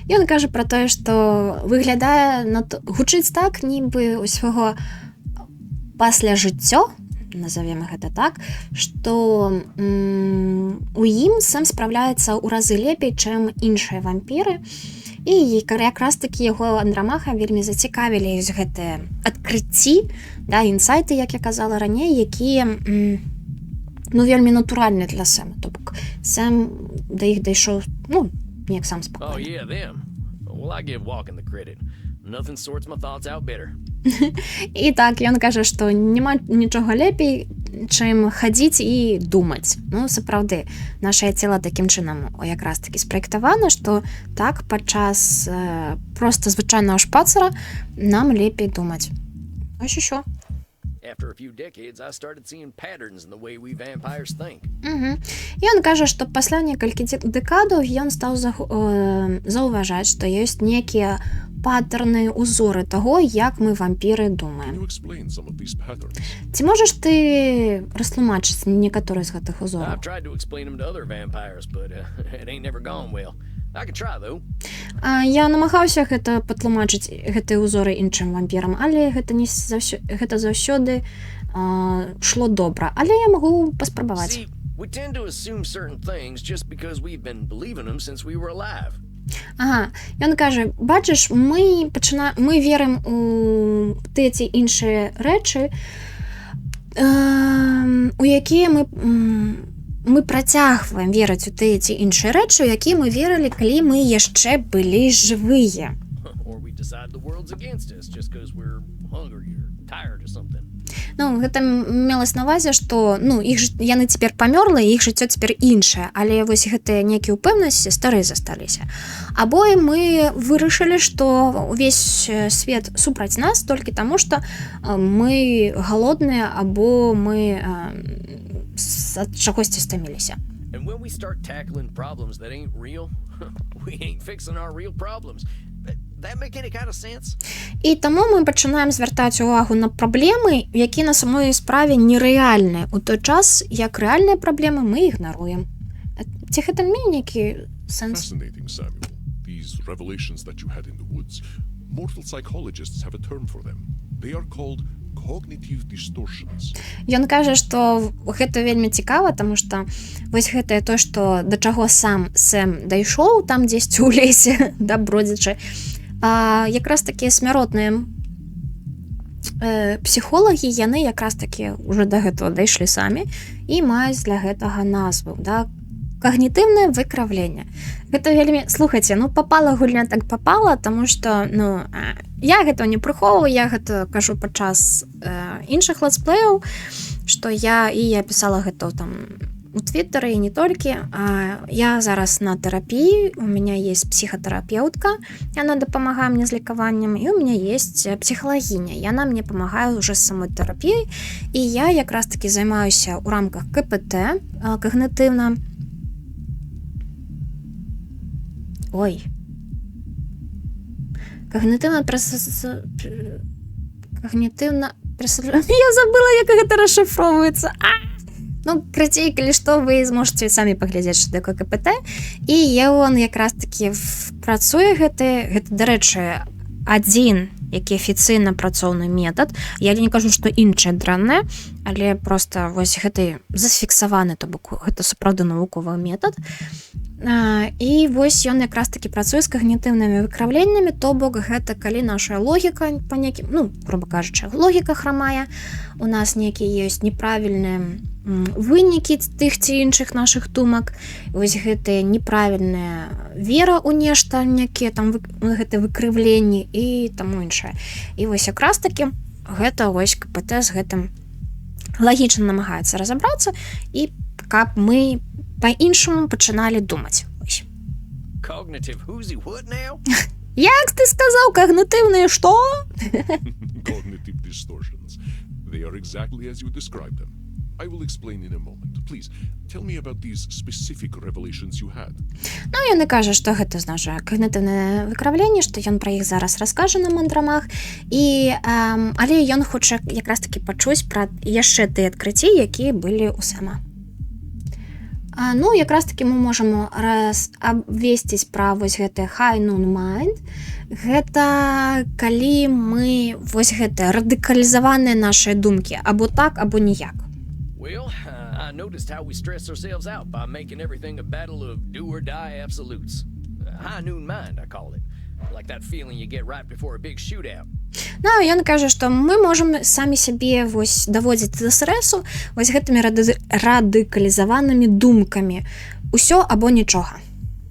Ён кажа пра тое, што выглядае, гучыць так, нібы ўсяго пасля жыццё, назовем гэта так, што у ім Сэм спраўляецца ў разы лепей, чым іншыя вампіры, і якраз такі яго Андрамаха вельмі зацікавілі гэтыя адкрыцці, да, інсайты, як я казала раней, якія ну, вельмі натуральны для Сэма. То бок Сэм да іх дайшоў, ну, неяк сам Oh, спакойна. yeah, them. Well, I give walking the credit. Nothing sorts my thoughts out better. І так, ён кажа, што няма нічога лепей, чым хадзіць і думаць. Ну, сапраўды, нашае цела такім чынам якраз такі спраектавана, што так падчас проста звычайнага шпацара нам лепей думаць. Ось що. After a few decades, I started seeing patterns in the way we vampires think. Ён кажа, што пасля некалькі дэкадаў ён стаў заўважаць, што ёсць некія паттерны, узоры таго, як мы вампіры Can думаем. you explain some of these patterns? Ці можаш ты растлумачыць некаторыя з гэтых I've узораў? tried to explain them to other vampires, but it ain't never gone well. I could try, though. Я намагаўся гэта патлумачыць гэтыя ўзоры іншым вампірам, але гэта заўсёды шло добра. Але я магу паспрабаваць. See, we tend to assume certain things just because we've been believing them since we were alive. Ага, ён кажа, бачыш, мы верым у тыя ці іншыя рэчы, у якія мы працягваем верыць у тыя ці іншыя рэчы, у якія мы верылі, калі мы яшчэ былі жывыя. Or we decide the world's against us just because we're hungry or tired or something. Ну, гэта мелась на ўвазе, што ну, яны цяпер памёрлы, іх жыццё цяпер іншае, але вось гэтыя нейкія ўпэўнасці старыя засталіся. Або мы вырашылі, што ўвесь свет супраць нас толькі таму, што мы галодныя, або мы ад чагосьці стаміліся. And when we start tackling problems that ain't real, we ain't fixing our real problems. That make any kind of sense? І таму мы пачынаем звяртаць увагу на праблемы, якія на самой справе нерэальныя. У той час, як рэальныя праблемы мы ігнаруем. Ці гэта мае нейкі сэнс? Fascinating, Samuel. These revelations that you had in the woods. Mortal psychologists have a term for them. They are called cognitive distortions. Ён кажа, што гэта вельмі цікава, таму што вось гэтае то, што да чаго сам Сэм дайшоў там дзесьці ў лесе, да, бродзячы, якраз такія смяротныя псіхолагі, яны якраз такі ўжо да гэтага дайшлі самі і маюць для гэтага назву, да, когнітыўнае выкравленне. Гэта вельмі, слухайце, ну папала гульня так папала, таму што, ну, я гэта не прыхоўваю, я гэта кажу падчас іншых летсплеяў, што я пісала гэта там у Твиттары і не толькі. Я зараз на тэрапіі, у меня есть псіхатэрапеўтка, яна дапамагае мне з лекаваннем, і у меня есть псіхалагіня, яна мне памагае уже з самой тэрапіяй, і я якраз такі займаюся ў рамках КПТ, когнітыўна. Когнітивна Я забыла, як гэта расшифроўваецца. Ну, крацей, калі што, вы зможаце самі паглядзець, што такое КПТ. І ён якраз такі працуе гэта, дарэчы, адзін, які афіцыйна працоўны метад. Я не кажу, што іншае дрэннае, але проста вось гэты зафіксаваны, то бок гэта сапраўды навуковы метад. І вось ён якраз такі працуе з когнітыўнымі выкраўленнямі, то бок гэта калі наша логіка па нейкім, ну, грубо кажучы, логіка храмае, у нас нейкія ёсць неправільныя вынікі тых ці іншых нашых думак, вось гэтыя неправільная вера ў нешта, некія там гэтыя выкрыўленні і таму іншае. І вось якраз такі гэта вось КПТ з гэтым лагічна намагаецца разабрацца, і каб мы па-іншаму пачыналі думаць. Ось. Cognitive who's what now? Як ты сказаў, когнітивныя што? Cognitive distortions. They are exactly as you described them. I will explain in a moment. Please, tell me about these specific revelations you had. Ну, ён і кажа, што гэта, значыць, когнітыўнае выкраўленне, што ён пра іх зараз раскажа на мандрамах, але ён хоча якраз такі пачуць пра яшчэ тыя адкрыцці, якія былі ў Сэма. Ну, якраз такі мы можам абвесціць пра вось гэты high noon mind. Гэта калі мы вось гэтыя радыкалізаваныя нашыя думкі, або так, або ніяк. Well, I noticed how we stress ourselves out by making everything a battle of do or die absolutes. High noon mind, I call it. Like that feeling you get right before a big shootout. Ну, ён кажа, што мы можам самі сябе вось даводзіць да стрэсу вось гэтымі радыкалізаванымі думкамі. Усё або нічога.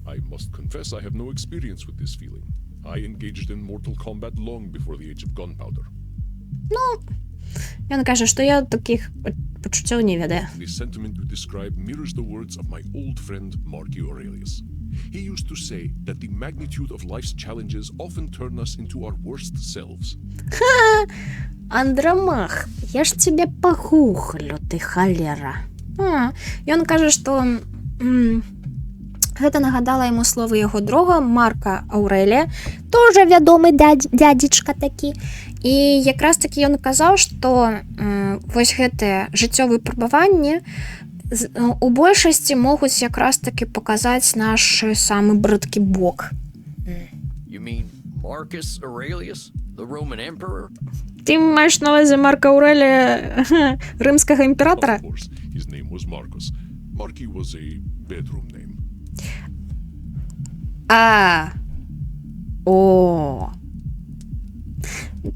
I must confess I have no experience with this feeling. I engaged in Mortal Kombat long before the age of gunpowder. Ну, ён кажа, што я такіх пачуццёў не ведаю. The sentiment you describe mirrors the words of my old friend Marky Aurelius. He used to say that the magnitude of life's challenges often turn us into our worst selves. Андрамах, я ж цябе пагуглю, ты халера. Ён кажа, што гэта нагадала яму словы яго друга Марка Аурелія, тоже вядомы дядзечка такі. І якраз такі ён казаў, што вось гэтыя жыццёвыя выпрабаванні у большасці могуць якраз такі паказаць наш самы брыдкі бок. You mean Marcus Aurelius, the Roman emperor? Ты маеш на ўвазе Марка Аурелія, рымскага імператара? Of course, his name was Marcus. Marky was a bedroom name.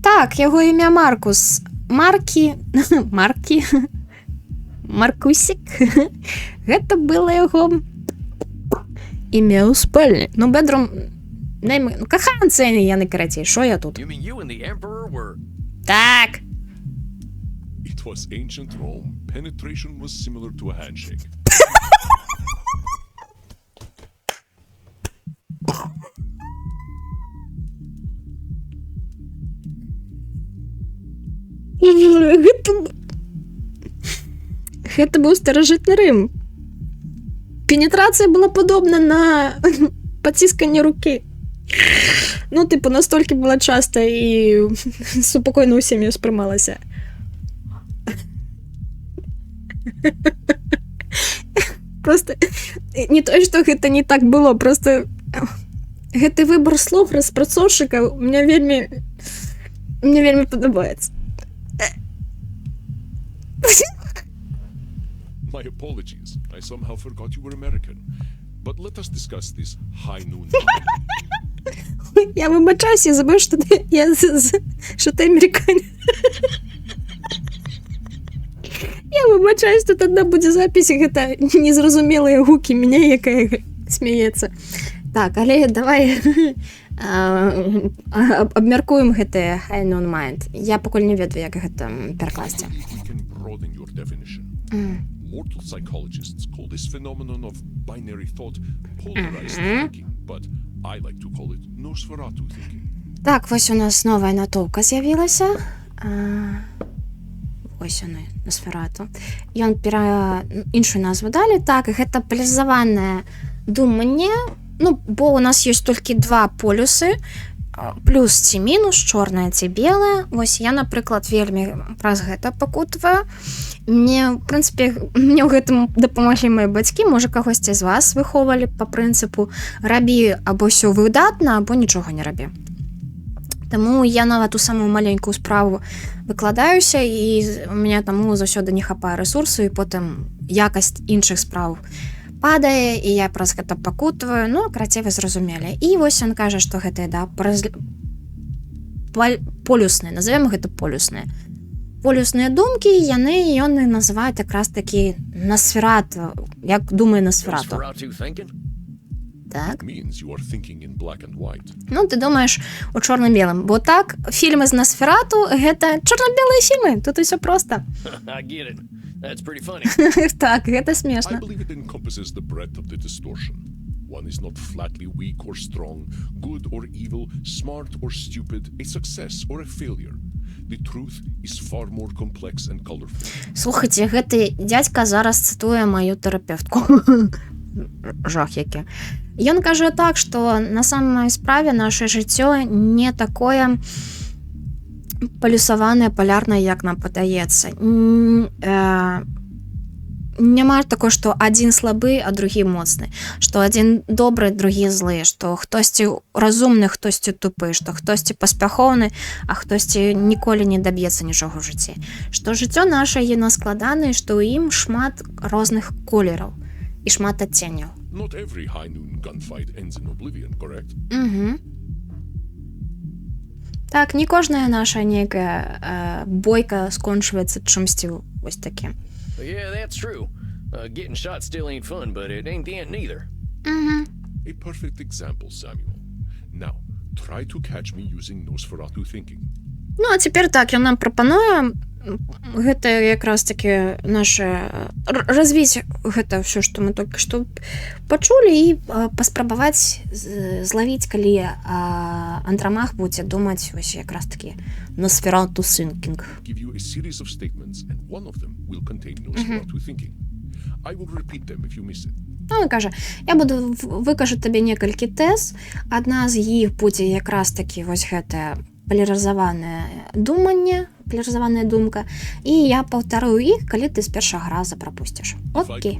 Так, яго імя Маркус. Маркусік. Гэта было яго імя ў спальні. Ну, бедрум... Ну, каханцы яны, карацей, шо я тут? You mean you and the emperor were... Так. It was ancient Rome. Penetration was similar to a handshake. Гэта быў старажытны Рым. Пенетрацыя была падобна на пацісканне рукі. Ну, типу, настолькі была часта і супакойна ўсімі ўспрымалася. Просто не то, што гэта не так было, просто гэты выбар слов распрацоўшчыка мне вельмі падабаецца. My apologies. I somehow forgot you were American. But let us discuss this high noon. Я вибачаюсь, я забув, що ти американець. Я вибачаюсь, то тоді буде запись, гэта незрозумілі гуки мене, яка сміється. Так, але давай абмяркуем гэты high noon mind. Я пакуль не ведаю, як гэта перакласці. We can broaden your definition. Mortal psychologists call this phenomenon of binary thought polarized thinking, but I like to call it Nosferatu thinking. Так, вось у нас новая натоўка з'явілася. Вось яны, Носферату. Ён іншую назву далі. Так, гэта полярызаванае думанне, ну, бо у нас ёсць толькі два полюсы. плюс ці мінус, чорнае ці белае. Вось я, напрыклад, вельмі праз гэта пакутваю. Мне, в прынцыпе, мне ў гэтым дапамаглі мае бацькі, можа, кагосьці з вас выхоўвалі па прынцыпу рабі або ўсё выдатна, або нічога не рабі. Таму я нават у самую маленькую справу выкладаюся, і у мяне таму заўсёды не хапае рэсурсу, і потым якасць іншых спраў падае, і я праз гэта пакутваю. Ну, карацей, вы зразумелі. І вось ён кажа, што гэтыя, да, полюсныя, назовем гэта полюсныя. Полюсныя думкі, ён і называе якраз такі Носферату, як думае Носферату. Nosferatu thinking? Так. It means you are thinking in black and white. Ну, ты думаеш у чорна-белым, бо так, фільмы з Носферату — гэта чорна-белыя фільмы, тут усё проста. I get it. That's pretty funny. Так, гэта I смешна. believe it encompasses the breadth of the distortion. One is not flatly weak or strong, good or evil, smart or stupid, a success or a failure. The truth is far more complex and colorful. Слухайце, гэты дядька зараз цытуе маю тэрапевтку. Жах які. Ён кажа так, што на самай справе наше жыццё не такое палюсаванае, палярнае, як нам падаецца. Няма такое, што адзін слабы, а другі моцны, што адзін добры, другі злы, што хтосьці разумны, хтосьці тупы, што хтосьці паспяхоўны, а хтосьці ніколі не даб'ецца нічога ў жыцці. Што жыццё наша яно складанае, што ў ім шмат розных колераў і шмат адценняў. Not every high noon gunfight ends in oblivion, correct? Так, не кожная наша нейкая бойка скончваецца чымсьці вось такім. Yeah, that's true. Getting shot still ain't fun, but it ain't the end neither. A perfect example, Samuel. Now, try to catch me using Nosferatu thinking. Ну, а цяпер так, ён нам прапануе гэта якраз таки наше развіць гэта ўсё, што мы толькі што пачулі, і паспрабаваць злавіць, калі Андрамах будзе думаць вось якраз таки Nosferatu thinking. Give you a series of statements, and one of them will contain Nosferatu thinking. I will repeat them if you miss it. Ну, він каже, я буду выкажу табе некалькі тэз, адна з іх будзе якраз таки вось гэта полярызаванае думанне, полярызаваная думка, і я паўтарую іх, калі ты з першага раза прапусціш. Окей.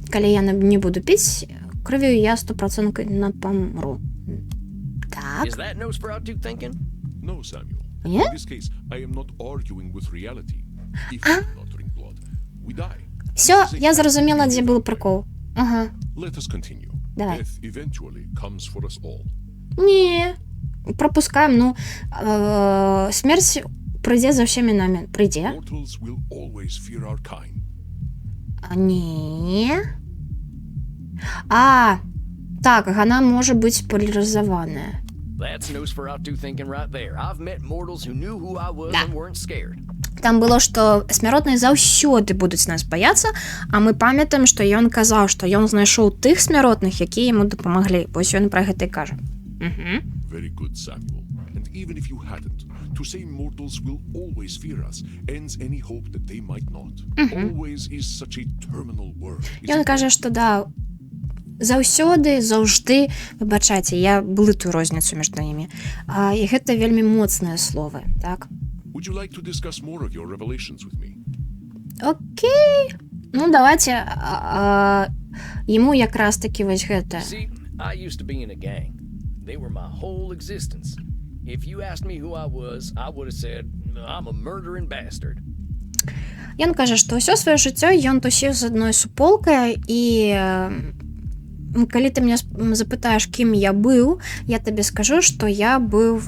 Калі я не буду піць крывю, я 100% не памру. Так. Is that Nosferatu thinking? No, Samuel. Yeah? In this case, I am not arguing with reality. If we do not drink blood, we die. Все, я зрозуміла, де був прикол. Ага. Let us continue. Давай. Death eventually comes for us all. Ні, пропускаємо, ну, смерть прийде за всіми нами. Прийде. Mortals will always fear our kind. Ні. Так, вона може бути поляризована. That's Nosferatu thinking right there. I've met mortals who knew who I was and weren't scared. Там было, што смяротныя заўсёды будуць нас баяцца, а мы памятаем, што ён казаў, што ён знайшоў тых смяротных, якія яму дапамаглі. Вось ён пра гэта і кажа. Very good, Samuel. And even if you hadn't, to say mortals will always fear us ends any hope that they might not. Always is such a terminal word. Ён кажа, што да, заўсёды, заўжды, выбачайце, я блытаю розніцу між імі. І гэта вельмі моцныя словы, так? Would you like to discuss more of your revelations with me? Окей. Ну, давайте йому якраз таки вось гэта. See, I used to be in a gang. They were my whole existence. If you asked me who I would have said, I'm a murdering bastard. Ён кажа, што ўсё сваё жыццё ён тусіў з адной суполкай, і калі ты мяне запытаеш, кім я быў, я табе скажу, што я быў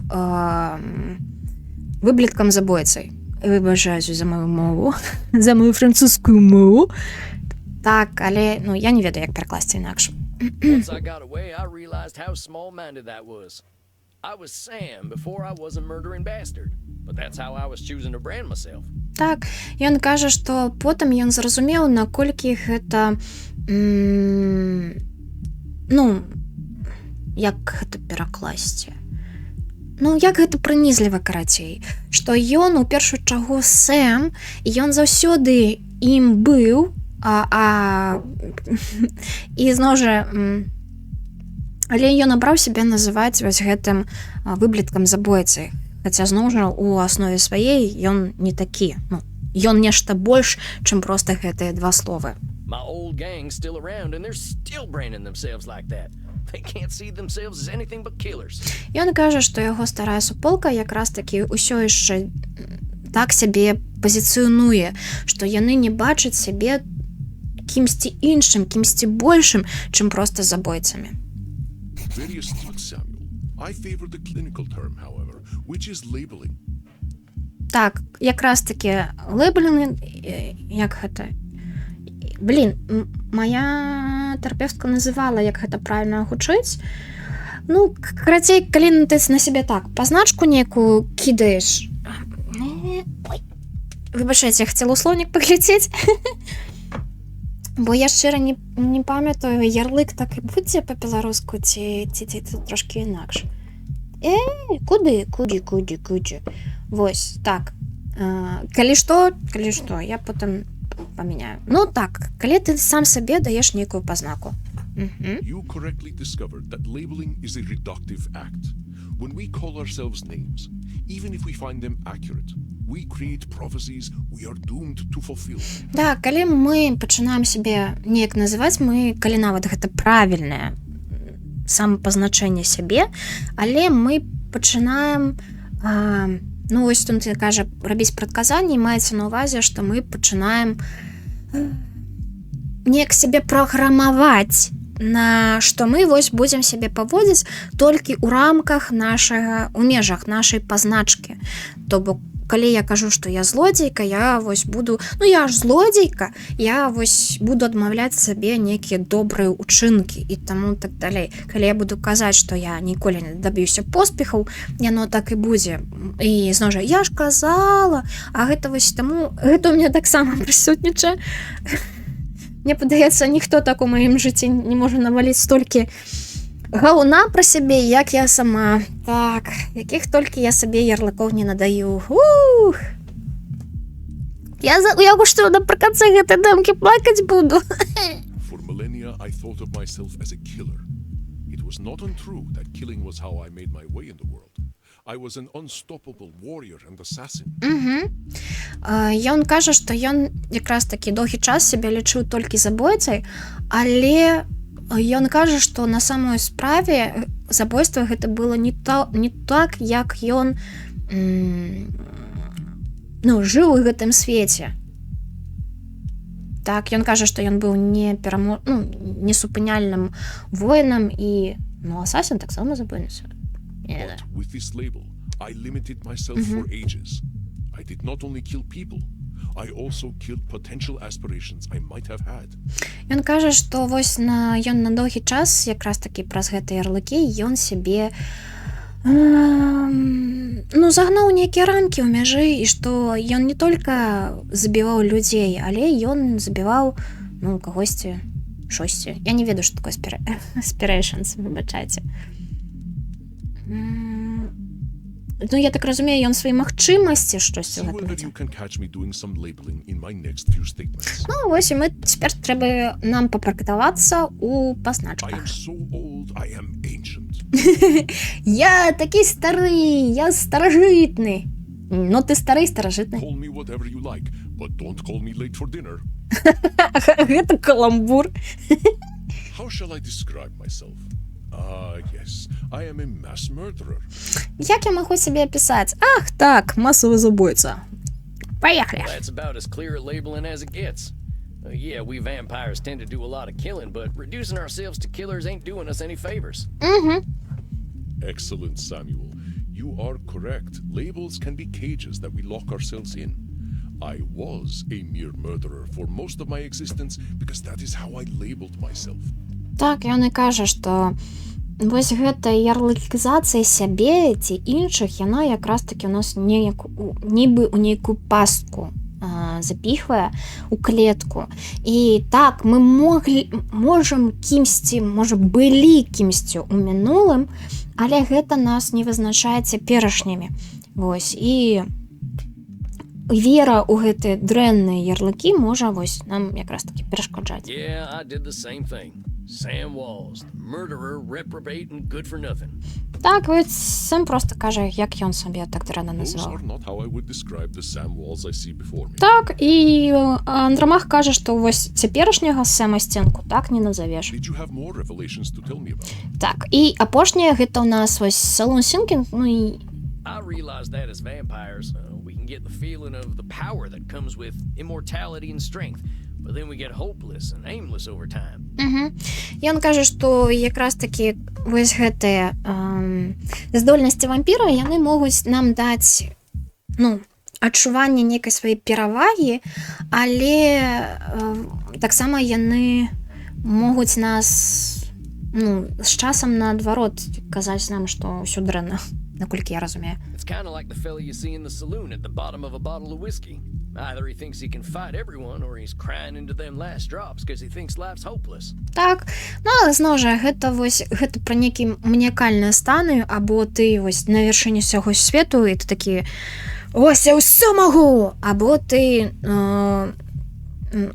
выбліткам забойцай. Выбачаюся за мою мову, за мою французскую мову. Так, але, ну, я не ведаю, як перакласці інакш. Once I got away, I realized how small-minded that was. I was Sam before I was a murdering bastard. But that's how I was choosing to brand myself. Так, ён кажа, што потым ён зразумеў, наколькі гэта, ну, як гэта перакласці? Ну, як гэта прынізліва, карацей, што ён у першую чаргу Сэм, і ён заўсёды ім быў, і зноў жа Але ён абраў сябе называць вось гэтым выбліткам забойцы. Хаця зноў жа у аснове сваей ён не такі. Ну, ён нешта больш, чым проста гэтыя два словы. My old gang's still around and they're still branding themselves like that. They can't see themselves as anything but killers. Ён кажа, што яго старая суполка якраз такі ўсё яшчэ так сябе пазіцыянуе, што яны не бачаць сябе кімсьці іншым, кімсьці большым, чым проста забойцамі. Very astute, Samuel. I favor the clinical term, however, which is labeling. Так, якраз такі лейблінг, як гэта? Блін, моя тэрапевтка называла, як гэта правільна гучыць. Ну, карацей, калі ты на сябе так пазначку некую кідаеш. Ой, выбачайце, я хацела ў слоўнік паглядзець. Бо я шчыра не памятаю, ярлык так і будзе па-беларуску, ці трошкі інакш. Куды? Вось, так. Калі што, я потым памяняю. Ну так, калі ты сам сабе даеш нейкую пазнаку. You correctly discovered that labeling is a reductive act. When we call ourselves names, even if we find them accurate, we create prophecies we are doomed to fulfill. Да, калі мы пачынаем сябе неяк называць, калі нават гэта правільнае самапазначэнне сябе, але мы пачынаем, ну вось тут кажа, рабіць прадказанні, маецца на ўвазе, што мы пачынаем неяк сябе праграмаваць, на што мы вось будзем сябе паводзіць толькі ў рамках нашага, у межах нашай пазначкі. То бок, калі я кажу, што я злодзейка, я вось буду, ну я ж злодзейка, я вось буду адмаўляць сабе нейкія добрыя ўчынкі і таму так далей. Калі я буду казаць, што я ніколі не даб'юся поспехаў, яно так і будзе. І зноў жа, я ж казала, а гэта вось таму, гэта ў мяне таксама прысутнічае. Мне падаецца, ніхто так у маім жыцці не можа наваліць столькі гаўна пра сябе, як я сама. Так, якіх толькі я сабе ярлыкоў не надаю. Я што напрыканцы гэтай дэмкі плакаць буду. For millennia, I thought of myself as a killer. It was not untrue that killing was how I made my way in the world. I was an unstoppable warrior and assassin. Ён кажа, што ён якраз такі доўгі час сябе лічыў толькі забойцай, але ён кажа, што на самой справе забойства гэта было не так, як ён жыў у гэтым свеце. Так, ён кажа, што ён быў несупыняльным воінам і асасін таксама забойніца. But with this label, I limited myself for ages. I did not only kill people, I also killed potential aspirations I might have had. Ён кажа, што вось ён на доўгі час, якраз такі праз гэтыя ярлыкі, ён сябе загнаў нейкія рамкі ў мяжы, і што ён не толькі забіваў людзей, але ён забіваў кагосьці, шосьці. Я не ведаю, што такое aspirations, выбачайце. Я так разумею, ён свае магчымасці штосьці гэтым. Вось, і мы цяпер трэба нам папрактыкавацца ў пазначках. Я такі стары, я старажытны. Ну, ты стары, старажытны. Гэта каламбур. How shall I describe myself? Yes, I am a mass murderer. Як я магу сябе апісаць? Ах, так, масавы забойца. Поехали. That's about as clear a labeling as it gets. Yeah, we vampires tend to do a lot of killing, but reducing ourselves to killers ain't doing us any favors. Excellent, Samuel. You are correct. Labels can be cages that we lock ourselves in. I was a mere murderer for most of my existence because that is how I labeled myself. Так, ён і кажа, што вось гэта ярлыкізацыя сябе ці іншых, яна якраз такі у нас нібы ў нейкую пастку запіхвае у клетку. І так, мы можам кімсьці, можа, былі кімсьці ў мінулым, але гэта нас не вызначае цяперашнімі. Вось, і вера ў гэтыя дрэнныя ярлыкі можа вось нам якраз такі перашкаджаць. Yeah, I did the same thing. Sam Walls, the murderer, reprobate, and good for nothing. Так, ось Сем просто каже, як ён собі так драна Those називав. are not how I would describe the Sam Walls I see before me. Так, і Андромах каже, що ось цяперашняга Сема Стенку так не назовеш. Did you have more revelations to tell me about? Так, і апошняе гэта ў нас вось Салон Сінкінг, ну і I realize that as vampires, we can get the feeling of the power that comes with immortality and strength, but then we get hopeless and aimless over time. ён кажа, што якраз такі вось гэтыя здольнасці вампіра, яны могуць нам даць, ну, адчуванне нейкай сваёй перавагі, але таксама яны могуць нас, ну, з часам наадварот казаць нам, што ўсё дрэнна, наколькі я разумею. It's kind of like the fella you see in the saloon at the bottom of a bottle of whiskey. Either he thinks he can fight everyone, or he's crying into them last drops because he thinks life's hopeless. Так, ну, але зноў жа, гэта пра нейкія маніякальныя станы, або ты вось на вяршыні ўсяго свету, і ты такі, ось, я ўсё магу, або ты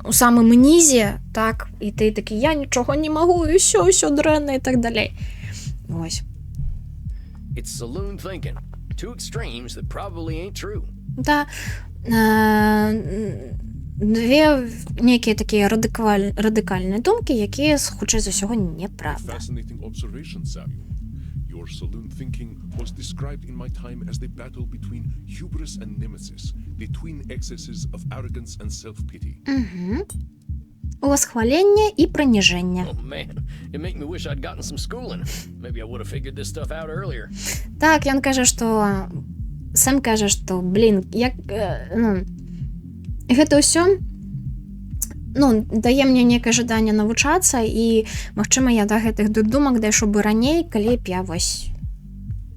у самым нізе, так, і ты такі, я нічога не магу, і ўсё дрэнна, і так далей. Вось. It's saloon thinking. Two extremes that probably ain't true. Да, две нейкія такія радыкальныя думкі, якія, хутчэй за ўсяго, неправда. Fascinating observation, Samuel. Your saloon thinking was described in my time as the battle between hubris and nemesis, the twin excesses of arrogance and self-pity. Восхвалення і праніження. Oh man, it make me wish I'd gotten some schooling. Maybe I would have figured this stuff out earlier. Так, ён кажа, што Сэм кажа, што, блін, як гэта ўсё, ну, дае мне некае жаданне навучацца, і, магчыма, я да гэтых думак дайшоў бы раней, калі б я вось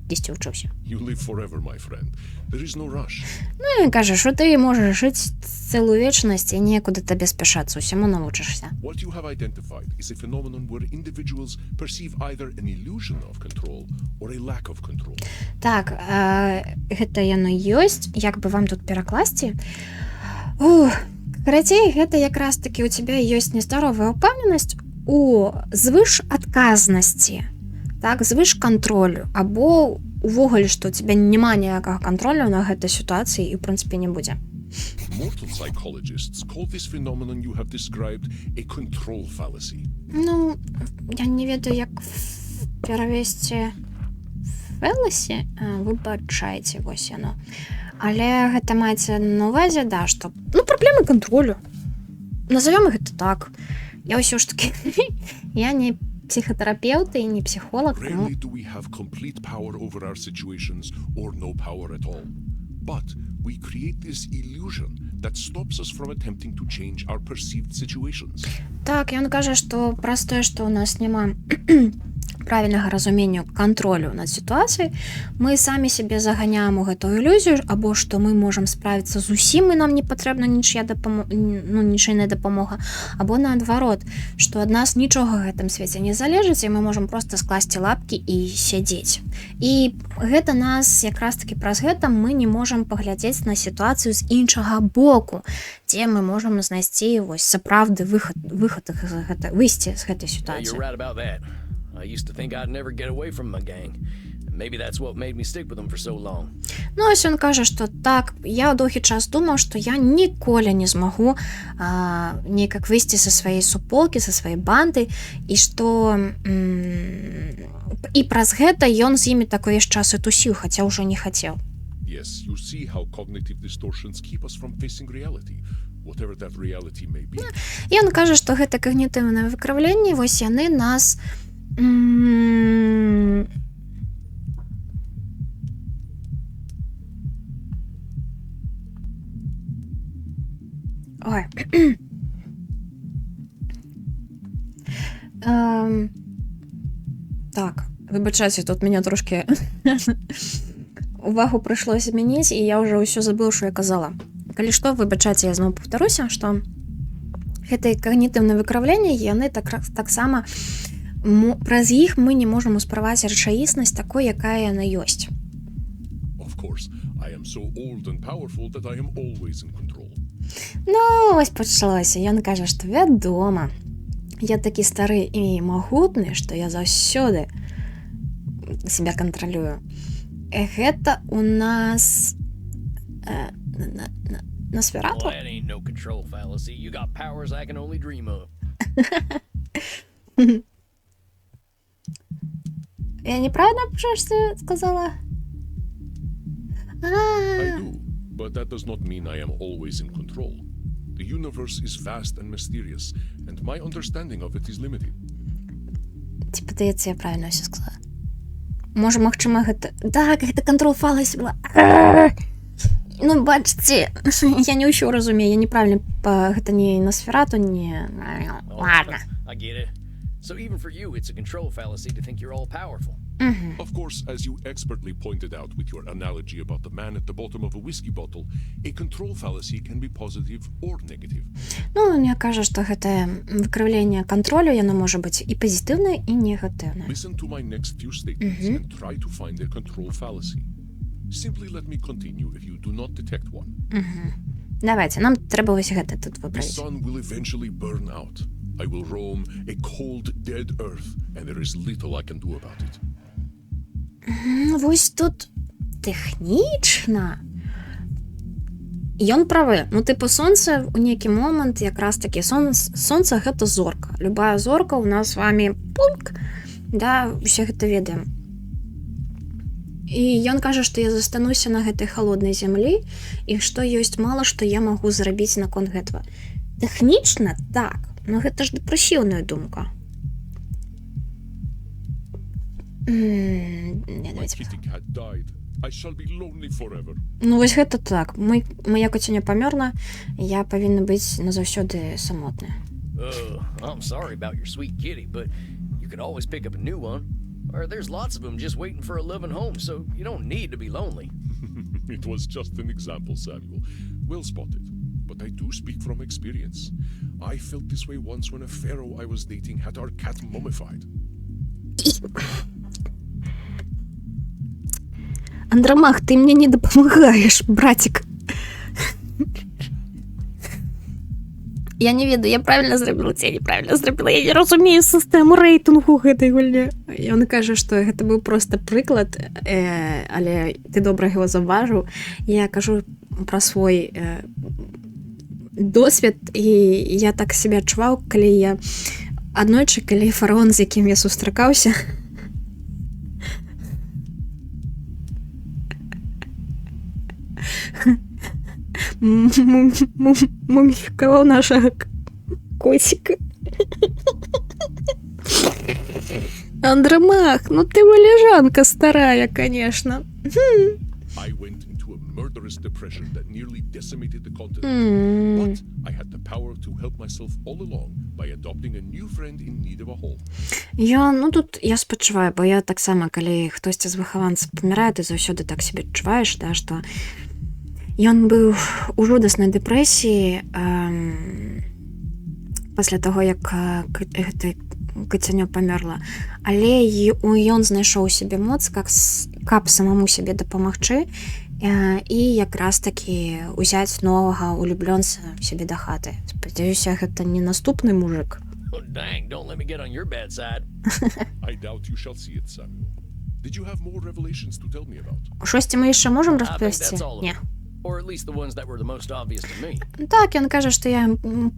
дзесьці вучыўся. You live forever, my friend. There is no rush. Ну, і кажа, што ты можаш жыць цэлую вечнасць, і некуды табе спяшацца, усяму навучышся. What you have identified is a phenomenon where individuals perceive either an illusion of control or a lack of control. Так, гэта яно ёсць, як бы вам тут перакласці. Карацей, гэта якраз такі у цябе ёсць нездаровая ўпэўненасць у звышадказнасці, так, звышкантролю, або увогуле, што у цябе няма ніякага кантролю на гэтай сітуацыі і, ў прынцыпе, не будзе. Mortal psychologists call this phenomenon you have described a control fallacy. Ну, я не ведаю, як перавесці фэласі, выбачайце, вось яно. Але гэта маецца на ўвазе, да, што, ну, праблемы кантролю. Назовём гэта так. Я ўсё ж такі, я не психотерапевт і не психолог. Rarely do we have complete power over our situations or no power at all. But we create this illusion that stops us from attempting to change our perceived situations. Так, ён кажа, што праз тое, што ў нас няма правільнага разумення кантролю над сітуацыяй, мы самі сябе заганяем у гэтую ілюзію, або што мы можам справіцца з усім, і нам не патрэбна нічыйная дапамога, або наадварот, што ад нас нічога ў гэтым свеце не залежыць, і мы можам проста скласці лапкі і сядзець. І гэта нас, якраз такі праз гэта мы не можам паглядзець на сітуацыю з іншага боку, дзе мы можам знайсці вось сапраўдны выйсце з гэтай You're сітуацыі. right about that. I used to think I'd never get away from my gang. Maybe that's what made me stick with them for so long. Ну, ось ён кажа, што так, я доўгі час думаў, што я ніколі не змагу неяк выйсці са сваёй суполкі, са сваёй банды, і што і праз гэта ён з імі такой весь час і тусіў, хаця ўжо не хацеў. Yes, you see how cognitive distortions keep us from facing reality, whatever that reality may be. І ён кажа, што гэта когнітыўнае выкрыўленне, вось яны нас ой. Так, вибачайся, тут мене трошки увагу прыйшлося змяніць, і я ўжо ўсё забыла, што я казала. Калі што, выбачайце, я зноў паўтаруся, што гэтыя когнітыўныя выкрыўленні, яны таксама праз іх мы не можам успрымаць рэчаіснасць такой, якая яна ёсць. Of course, I am so old and powerful that I am always in control. Ну, ось пачалося. Ён кажа, што вядома. я такі стары і магутны, што я заўсёды себя кантралюю. Гэта у нас Носферату? Well, that ain't no control fallacy. You got powers I can only dream of. Я неправильно что сказала? I do, but that does not mean I am always in control. The universe is vast and mysterious, and my understanding of it is limited. Типа, здається, я правильно все сказала. Може, магчыма, гэта... Так, гэта контрол фаласи была. Ну, бачите, я не ўсё разумею, я неправильно... Гэта не Носферату, не... Ладно. I get it. So even for you, it's a control fallacy to think you're all powerful. Of course, as you expertly pointed out with your analogy about the man at the bottom of a whiskey bottle, a control fallacy can be positive or negative. Ну, мне кажа, што гэтае выкрыўленне кантролю, яно можа быць і пазітыўнае, і негатыўнае. Listen to my next few statements and try to find their control fallacy. Simply let me continue if you do not detect one. Давайте, нам трэба вось гэта тут The выправіць. sun will eventually burn out. I will roam a cold, dead earth, and there is little I can do about it. Вось тут тэхнічна. Ён правы. Ну, типу, сонце у нейкі момант якраз такі сонце гэта зорка. Любая зорка у нас з вами пунк. Да, усе гэта ведаем. І ён кажа, што я застануся на гэтай халоднай зямлі і што ёсць мала, што я магу зрабіць наконт гэтага. Тэхнічна так, но гэта ж дэпрэсіўная думка. My kitty cat died. I shall be lonely forever. Ну, вось гэта так. Моя коціня памёрла, я павінна быць назаўсёды самотная. I'm sorry about your sweet kitty, but you could always pick up a new one. Or there's lots of them just waiting for a loving home, so you don't need to be lonely. It was just an example, Samuel. Well spotted. But I do speak from experience. I felt this way once when a pharaoh I was dating had our cat mummified. Андромах, ты мне не допомагаєш, братик. Я не ведаю, я правильно зробила, ці я неправильно зробила. Я не розумію систему рейтингу гэтай гульні. Ён каже, што гэта быў просто прыклад, але ты добра яго заўважыў. Я кажу пра свой досвед, і я так себе адчуваў, калі я аднойчы, калі фараон, з якім я сустракаўся, мумификовал нашего котика. Андромах, ну ты валежанка старая, конечно. I went into a murderous depression that nearly decimated the continent. But I had the power to help myself all along by adopting a new friend in need of a home. Тут я спачуваю, бо я так само, калі хтосьці з выхаванцаў памірае, ты заўсёды так себе адчуваеш, да, што ён быў у жудаснай дэпрэсіі пасля таго, як гэта кацянё памерла. Але ён знайшоў сябе моц, каб самому сябе дапамагчы і якраз такі узяць новага улюблёнца сябе да хаты. Спадзяюся, гэта не наступны мужик. Oh, dang, don't let me get on your bad side. I doubt you shall see it, Samuel. Did you have more revelations to tell me about? Шосьці мы яшчэ можам I think распавесці? that's all of Не. them. Or at least the ones that were the most obvious to me. Так, ён кажа, што я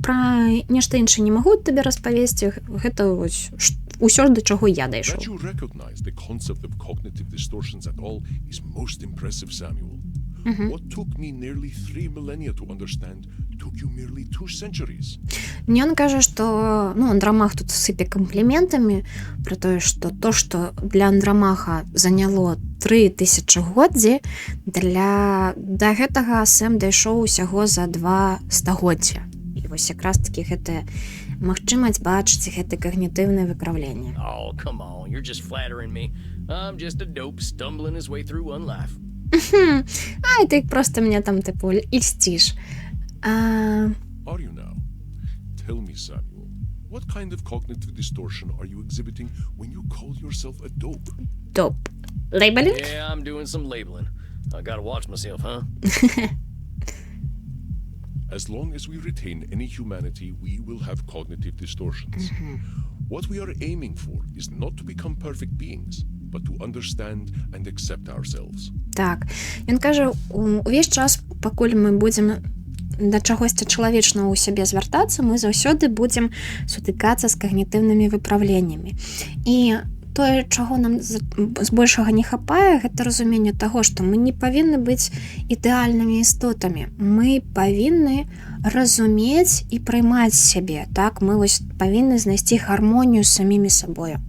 пра нешта іншае не магу табе распавесці. Гэта вось усё, да чаго я дайшоў. That you recognize the concept of cognitive distortions at all is most impressive, Samuel. What took me nearly 3 millennia to understand took you merely 2 centuries. Ён кажа, што Андрамах тут сыпе кампліментамі пра тое, што для Андрамаха заняло 3000 годдзі, да гэтага Сэм дайшоў усяго за 2 стагоддзя. І вось якраз такі гэта магчымасць бачыць гэта кагнітыўнае выкраўленне. Oh, come on, you're just flattering me. I'm just a dope stumbling his way through one life. Ай, ты просто мне там, типу, льстиш. Are you now? Tell me, Samuel, what kind of cognitive distortion are you exhibiting when you call yourself a dope? Доп. Лейбелінг? Yeah, I'm doing some labeling. I gotta watch myself, huh? As long as we retain any humanity, we will have cognitive distortions. What we are aiming for is not to become perfect beings, but to understand and accept ourselves. Так, ён кажа, увесь час, пакуль мы будзем да чагосьці чалавечнага ў сябе звяртацца, мы заўсёды будзем сутыкацца з кагнітыўнымі выпраўленнямі. І тое, чаго нам збольшага не хапае, гэта разуменне таго, што мы не павінны быць ідэальнымі істотамі. Мы павінны разумець і прымаць сябе. Так, мы вось павінны знайсці гармонію з самімі сабою.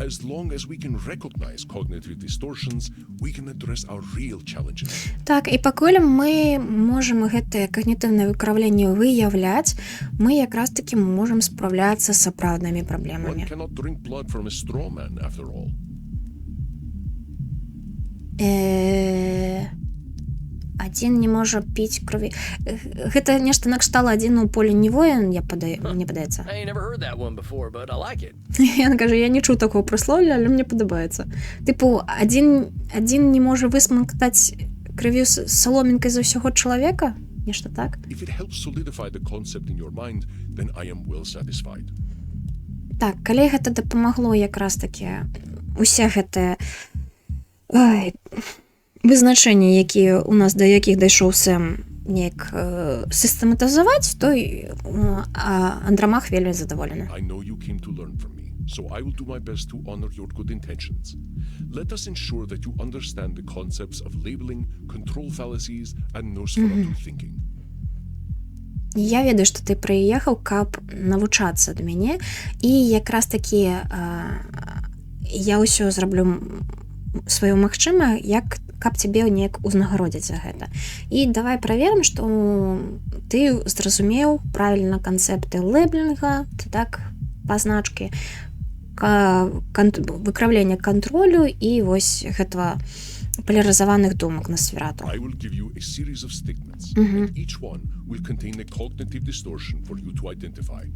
As long as we can recognize cognitive distortions, we can address our real challenges. Так, і пакуль мы можам гэтыя кагнітыўныя выпраўленні выяўляць, мы якраз такі можам спраўляцца з сапраўднымі One праблемамі. cannot drink blood from a straw man, after all. Адзін не можа піць крыві. Гэта нешта накштала адзін у полі не воін, мне падаецца. I ain't never heard that one before, but I like it. Ён кажа, я не чуў такого прыслоўя, але мне падабаецца. Тыпу, адзін не можа высмактаць крывю саломінкай за ўсяго чалавека? Нешта так? If it helps solidify the concept in your mind, then I am well satisfied. Так, калі гэта дапамагло якраз такі усе гэтыя вызначэнні, якія у нас да якіх дайшоў Сэм неяк сістэматызаваць, то Андрамах вельмі задаволены. I know you came to learn from me, so I will do my best to honor your good intentions. Let us ensure that you understand the concepts of labeling, control fallacies, and Nosferatu thinking. Я ведаю, што ты прыехаў, каб навучацца ад мяне, і якраз такі я ўсё зраблю сваё магчымае, каб цябе неяк узнагародзіць за гэта. І давай праверым, што ты зразумеў правільна канцэпты лэблінга, так, пазначкі, выкраўлення кантролю і вось гэтага полярызаваных думак Носферату. I will give you a series of statements, and each one will contain a cognitive distortion for you to identify.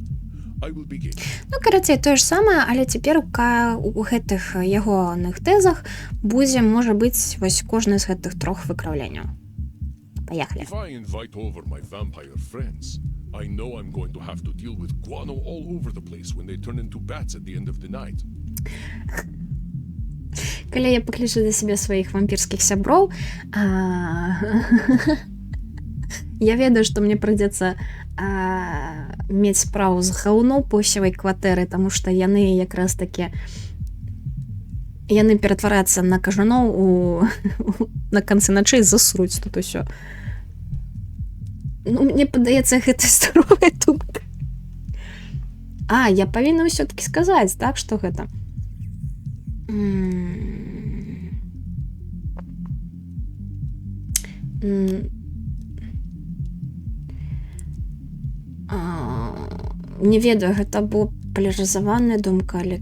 I will begin. Ну, карацей, тое ж самае, але цяпер у гэтых ягоных тэзах будзе, можа быць, вось кожны з гэтых трох выкраўленняў. Паехалі. If I invite over my vampire friends, I know I'm going to have to deal with guano all over the place when they turn into bats at the end of the night. Калі я паклічу да сябе сваіх вампірскіх сяброў, я ведаю, што мне прыйдзецца мець справу з гаўно посевай кватэры, таму што яны якраз такі ператвараюцца на кажаноў на канцы начэй засруць тут усё. Ну, мне падаецца, гэта здаровая думка. Я павінна ўсё-такі сказаць, так, што гэта не ведаю, гэта была полярызаваная думка, але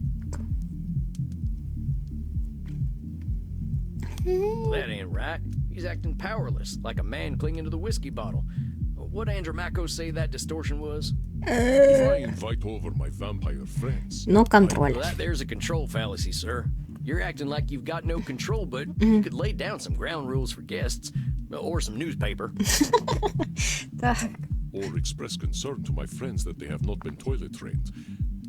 That ain't right. He's acting powerless, like a man clinging to the whiskey bottle. What Andromaco say that distortion was? If I invite over my vampire friends, ну, контроль. Well, that there's a control fallacy, sir. You're acting like you've got no control, but you could lay down some ground rules for guests, or some newspaper. Так. or express concern to my friends that they have not been toilet trained.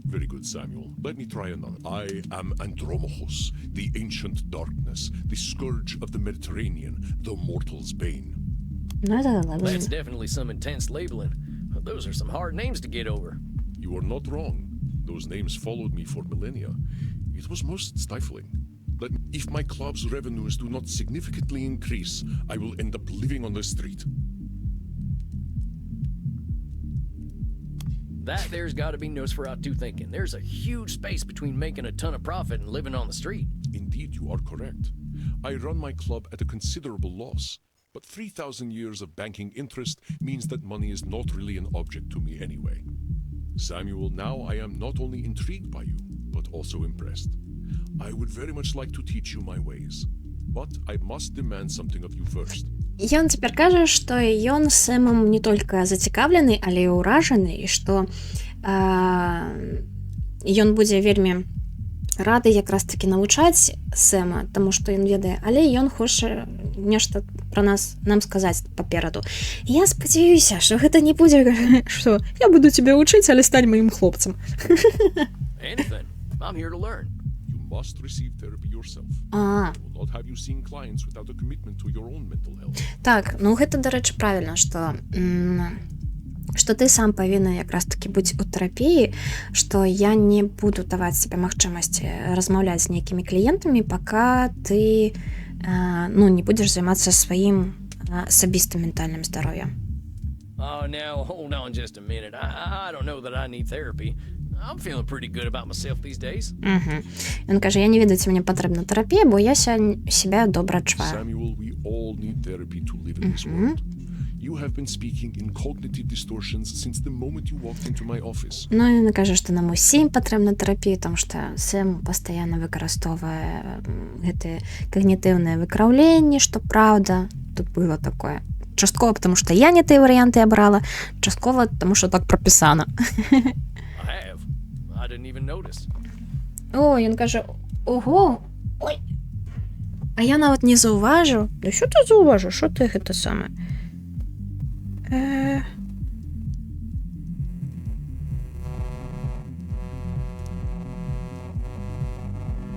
Very good, Samuel. Let me try another. I am Andromachus, the ancient darkness, the scourge of the Mediterranean, the mortal's bane. Ну, это That's definitely some intense labeling. Those are some hard names to get over. You are not wrong. Those names followed me for millennia. It was most stifling. If my club's revenues do not significantly increase, I will end up living on the street. That there's got to be Nosferatu thinking. There's a huge space between making a ton of profit and living on the street. Indeed, you are correct. I run my club at a considerable loss, but 3,000 years of banking interest means that money is not really an object to me anyway. Samuel, now I am not only intrigued by you, but also impressed. I would very much like to teach you my ways, but I must demand something of you first. Ён цяпер кажа, што ён Сэмом не толькі зацікаўлены, але і ўражаны, і што ён будзе вельмі рады якраз таки навучаць Сэма, таму што ён ведае, але ён хоча нешта пра нам сказаць папераду. Я спадзяюся, што гэта не будзе, што я буду цябе вучыць, але стань маім хлопцам. Anything. I'm here to learn. You must receive therapy yourself. А, I will not have you seeing clients without a commitment to your own mental health. так, ну гэта, дарэчы, правільна, што ты сам павінен якраз таки быць у тэрапіі, што я не буду даваць себе магчымасці размаўляць з нейкімі кліентамі, пака ты не будзеш займацца сваім асабістым ментальным здароўем. Oh, now, hold on just a minute. I don't know that I need therapy. I'm feeling pretty good about myself these days. Ён кажа, я не ведаю, ці мне патрэбна тэрапія, бо я себя добра адчуваю. Samuel, we all need therapy to live in this world. You have been speaking in cognitive distortions since the moment you walked into my office. Ну, ён кажа, што нам усім патрэбна тэрапія, тому што Сэм пастаянна выкарыстоўвае гэтыя когнітыўныя выкраўленні, што праўда, тут было такое. Часткова, потому што я не тыя варыянты абрала, часткова, тому што так прапісана. I have. I didn't even notice. О, ён кажа, ого, ой, а я нават не заўважыў. Да що ты заўважыў, що ты гэта саме?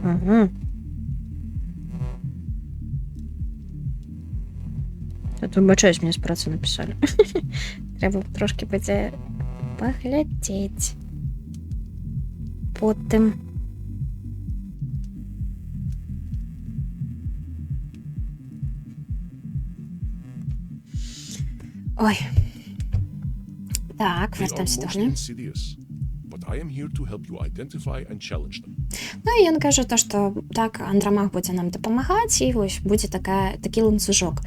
Ага. Тут вибачаюсь, мені з праці написали. Треба трошки поглядеть. Потім. Ой. Так, They are вертаемся до most гни. insidious, but I am here to help you identify and challenge them. Ну і ён кажа, то, што так, Андрамах будзе нам дапамагаць, і вось будзе такі ланцужок.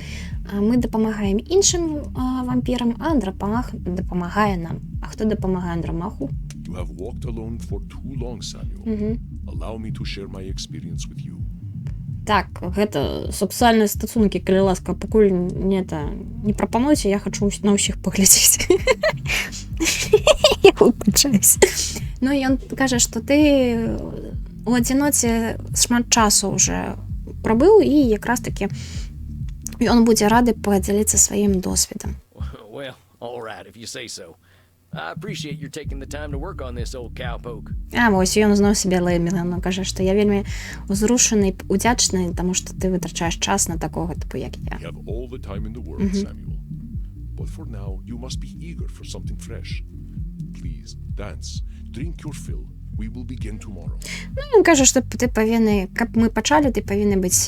Мы дапамагаем іншым вампірам, а Андрамах дапамагае нам. А хто дапамагае Андрамаху? You have walked alone for too long, Samuel. Allow me to share my experience with you. Так, гэта сексуальныя стасункі, калі ласка, пакуль не прапануйце, я хачу на ўсіх паглядзець. Я выбачаюсь. Ну, ён кажа, што ты у адзіноце шмат часу ўжо прабыў, і якраз такі ён будзе рады падзяліцца сваім досведам. Well, all right, if you say so. I appreciate you taking the time to work on this old cowpoke. А вось ён зноў сябе лэйміла, ну кажа, што я вельмі ўзрушаны, удзячны, таму што ты вытрачаеш час на такога тыпу, як я. We have all the time in the world, Samuel. But for now, you must be eager for something fresh. Please, dance, drink your fill. We will begin tomorrow. Ну, ён кажа, што ты павінны, каб мы пачалі, ты павінны быць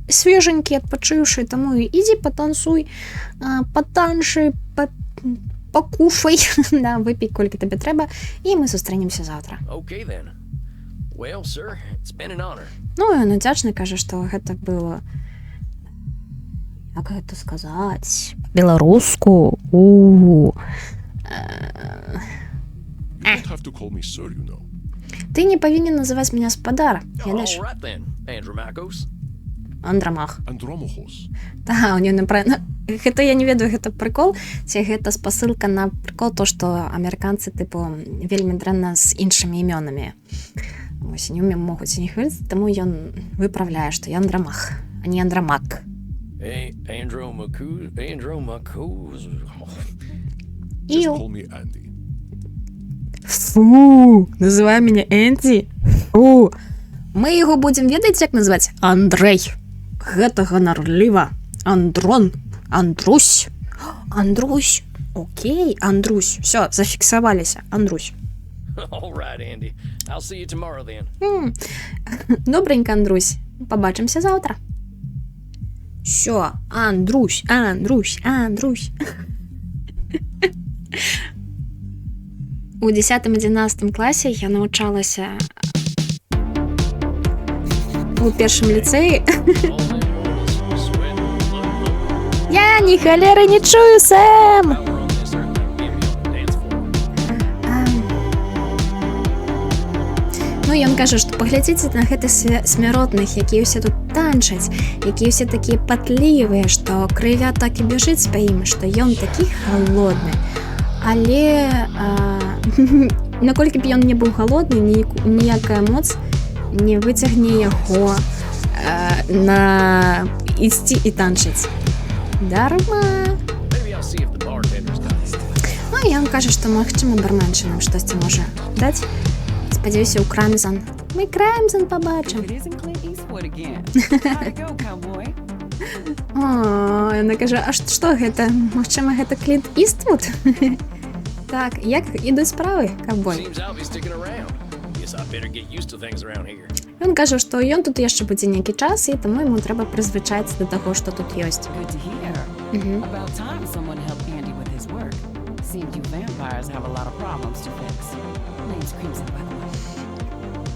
свеженькі, адпачыўшы, таму ідзі патанцуй, патанчы, покушай, да, выпей, колькі табе трэба, і мы сустрэнемся заўтра. Okay then. Well, sir, it's been an honor. Ну, ён удзячны, кажа, што гэта было, як гэта сказаць, беларуску, You don't have to call me sir, you know. Ты не павінен называць меня спадар, All ведаеш? right then, Andromachos. Андрамах. Andromachos. Да, у него неправильно. Гэта я не ведаю, гэта прикол, ці гэта спасылка на прикол, то, што амерыканцы, типу, вельмі дрэнна з іншымі імёнамі. Вось, не могуць не хваліцца, таму ён выправляе, што я Андрамах, а не Андрамак. Andromachos. Just call me Andy. Фу, называй меня Энди. Фу. Мы яго будзем ведаць, як назваць? Андрэй. Гэта ганарліва. Андрон. Андрусь. Андрусь. Окей, Андрусь. Все, зафіксаваліся. Андрусь. All right, Andy. I'll see you tomorrow then. Добренько, Андрусь. Побачимся завтра. Все, Андрусь, Андрусь, Андрусь. У 10-11 класе я навучалася у першым ліцэі. Я ні халеры не чую, Сэм! Ну, ён кажа, што паглядзіце на гэтых смяротных, якія ўсе тут танчаць, якія ўсе такія патлівыя, што крывя так і бяжыць па ім, што ён такі халодны. Але наколькі б ён не быў халодны, ніякая моц не витягне його на ісці і танчить. Дарма. Maybe I'll see if the bartender's got it. Ну, я вам кажу, що магчыма барменша нам штосьці може даць. Спадзяюся, у Крамзан. Мы Крамзан побачым. If it isn't Clint Eastwood again. Gotta go, cowboy. О, яна кажа, а што гэта? Магчыма, гэта Клінт Іствуд? Так, як ідуць справы, кавбой? Seems I'll be sticking around. Guess I better get used to things around here. Ён кажа, што ён тут яшчэ будзе нейкі час, і таму яму трэба прызвычацца да таго, што тут ёсць. Good to hear. About time someone helped Andy with his work. Seems you vampires have a lot of problems to fix. Name's Crimson, by the way.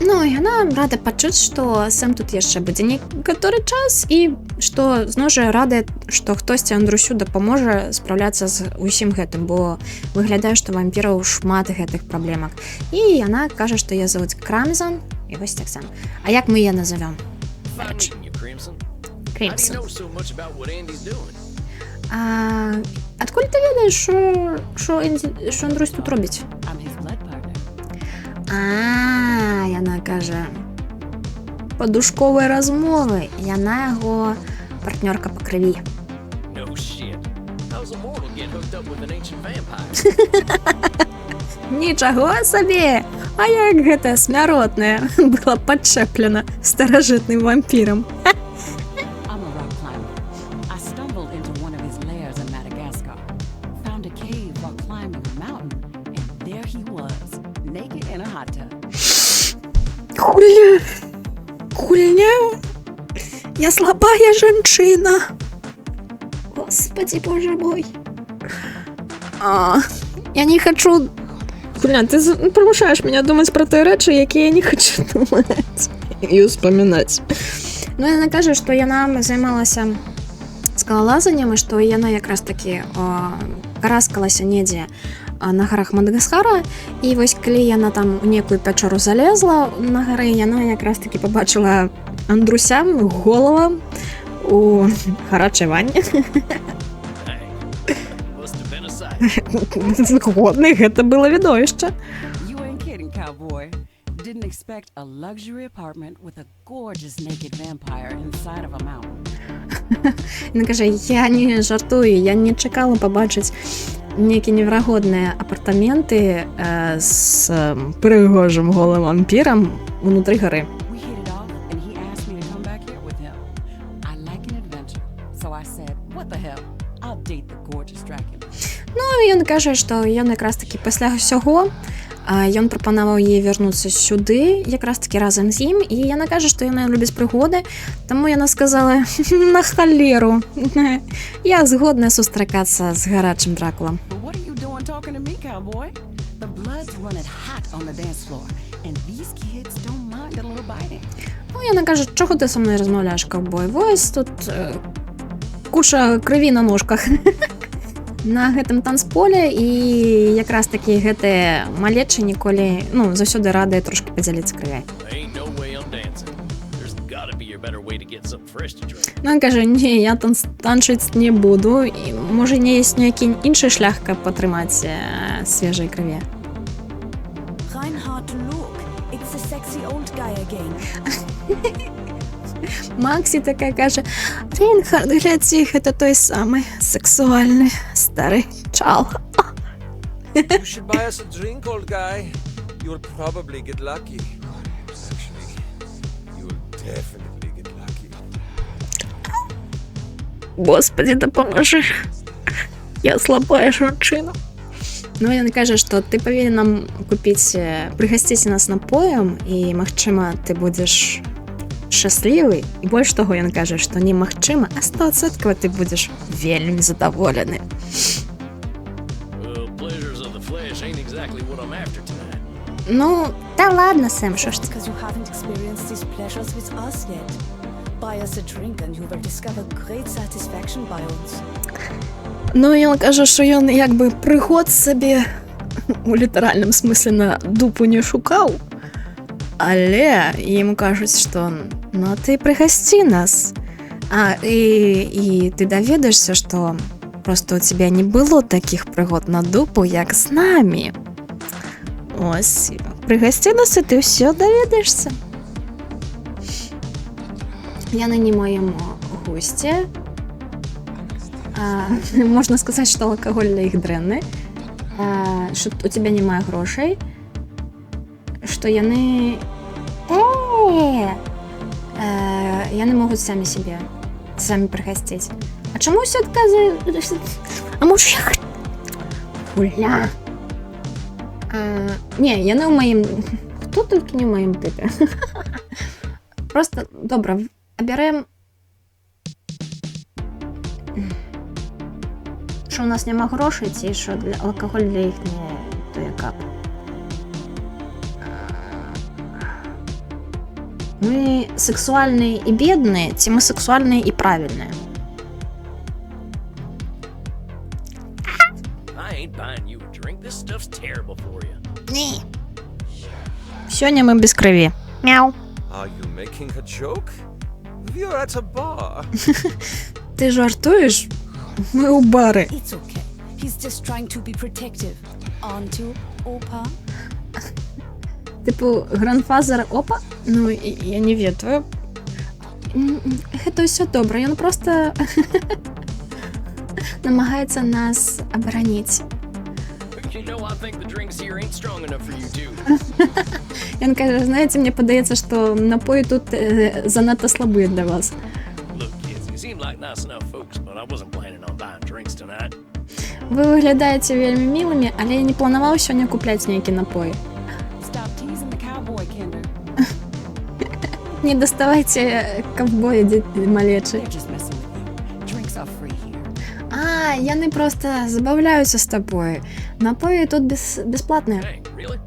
Ну, яна рада пачуць, што Сэм тут яшчэ будзе некаторы час, і што, зноў жа, рада, што хтосьці Андрусю дапаможа спраўляцца з усім гэтым, бо выглядае, што вампіраў шмат гэтых праблемак. І яна кажа, што яе завуць Крамзан, і вось так сам. А як мы яе назовём? Fine meeting you, Crimson. How do you Крімсон. know so much about what Andy's doing? А адкуль ти ведаєш, що Андрусь тут робить? I'm his blood partner. А, яна каже, подушкові розмови. Яна його партнерка по крові. No shit. How's a mortal get hooked up with an ancient vampire? Нічого собі! А як гэта смяротне была падчэплена старажытным вампірам. I'm a rock climber. I stumbled into one of his lairs in Madagascar. Found a cave while climbing a mountain, and there he was, naked in a hot tub. Гульня! Гульня! Я слабая женщина! Господи, боже мой! Я не хочу... Гульня, ти примушаєш мене думати про ті речі, які я не хочу думати і успоминати. Ну, яна каже, що яна займалася скалалазанням, і що яна якраз таки караскалася недзе на горах Мадагаскара, і вось калі яна там у некую пячору залезла на гары, яна якраз таки побачила Андруся голова у гарачай ванні. Dang. Must have been a sight. Згодны, гэта было відовішча. You ain't kidding, cowboy. Didn't expect a luxury apartment with a gorgeous naked vampire inside of a mountain. Яна каже, я не жартую, я не чекала побачити неякі неверагодныя апартаменты з прыгожым голым вампірам унутры гары. We hit it off, and he asked me to come back here with him. I like an adventure, so I said, what the hell? I'll date the gorgeous Dracula. Ну, ён каже, што ён якраз таки пасля ўсяго ён прапанаваў ей вярнуцца сюды, якраз таки разам з ім, і яна кажа, што яна любіць прыгоды, таму яна сказала, на халеру, я згодна сустракацца з гарачым Дракулам. But what are you doing talking to me, cowboy? The blood's running hot on the dance floor, and these kids don't mind a little biting. Ну, яна кажа, чого ти со мною розмовляєш, ковбой? Ось тут куча крові на ножках. На гэтым танцполе, і якраз такі гэтыя малечы ніколі, ну, заўсёды радыя трошки падзяліцца крывяй. Ain't no way I'm dancing. There's gotta be a better way to get something fresh to drink. Ну, ён кажа, не, я танчыць не буду, і, можа, не ёсць нейкі іншы шлях, каб атрымаць свежай крыві. Reinhard, look. It's the sexy old guy again. Максі така каже, Рейнхард, глядзі, гэта той самы сексуальны стары чал. You should buy us a drink, old guy. You'll probably get lucky. Actually, you'll definitely get lucky. Господи, допоможи. Я слабая жанчына. Ну, ён кажа, што ты павінен нам купіць, прыгасціць нас напоем, і, магчыма, ты будзеш шчаслівы. І больш таго, ён кажа, што немагчыма, а 100% ты будзеш вельмі задаволены. Well, pleasures of the flesh ain't exactly what I'm after tonight. Ну, та ладно, Сэм, що ж ти? Because you haven't experienced these pleasures with us yet. Buy us a drink and you will discover great satisfaction by us. Ну, ён кажа, што ён як бы прыгод сабе у літаральным смысле на дупу не шукаў. Але ему кажуць, што ну ты прыгасці нас. І ты даведаешся, што просто у тебя не было такіх прыгод на дупу, як з намі. Ось, прыгасці нас, і ты ўсё даведаешся. яны не моем гусце. Можна сказаць, што алкаголь для іх дрэнны, што у цябе няма грошай, што яны яны могуць самі прыгасціць. А чаму ўсё адказы? А можа я гуля? Не, яны ў маім... Хто толькі не ў маім тыпе? Просто, добра, абярэм... Що у нас няма грошай, ці що алкаголь для іх не той кап. Мы сексуальныя і бедныя, ці мы сексуальныя і правільныя? I ain't buying you a drink. This stuff's terrible for you. Ні. Сёння мы без крыві. Мяу. Are you making a joke? We're at a bar. Ти жартуєш? Ми у барі. It's okay. He's just trying to be protective. Aren't you, Opa? Типу, грандфазер опа? Ну, я не ведаю. Гэта ўсё добра, ён просто намагаецца нас абараніць. You know, I think the drinks here ain't strong enough for you too. Ён кажа, знаете, мне падаецца, што напоі тут занадта слабыя для вас. Look, kids, you seem like nice enough folks, but I wasn't planning on buying drinks tonight. Вы выглядаеце вельмі мілымі, але я не планаваў сёння купляць нейкі напоі. Stop teasing the cowboy, Kinder. Не даставайце ковбоя, малечы. They're just messing with you. Drinks are free here. Яны просто забаўляюцца з табою. Напоі тут бесплатныя. Dang, really?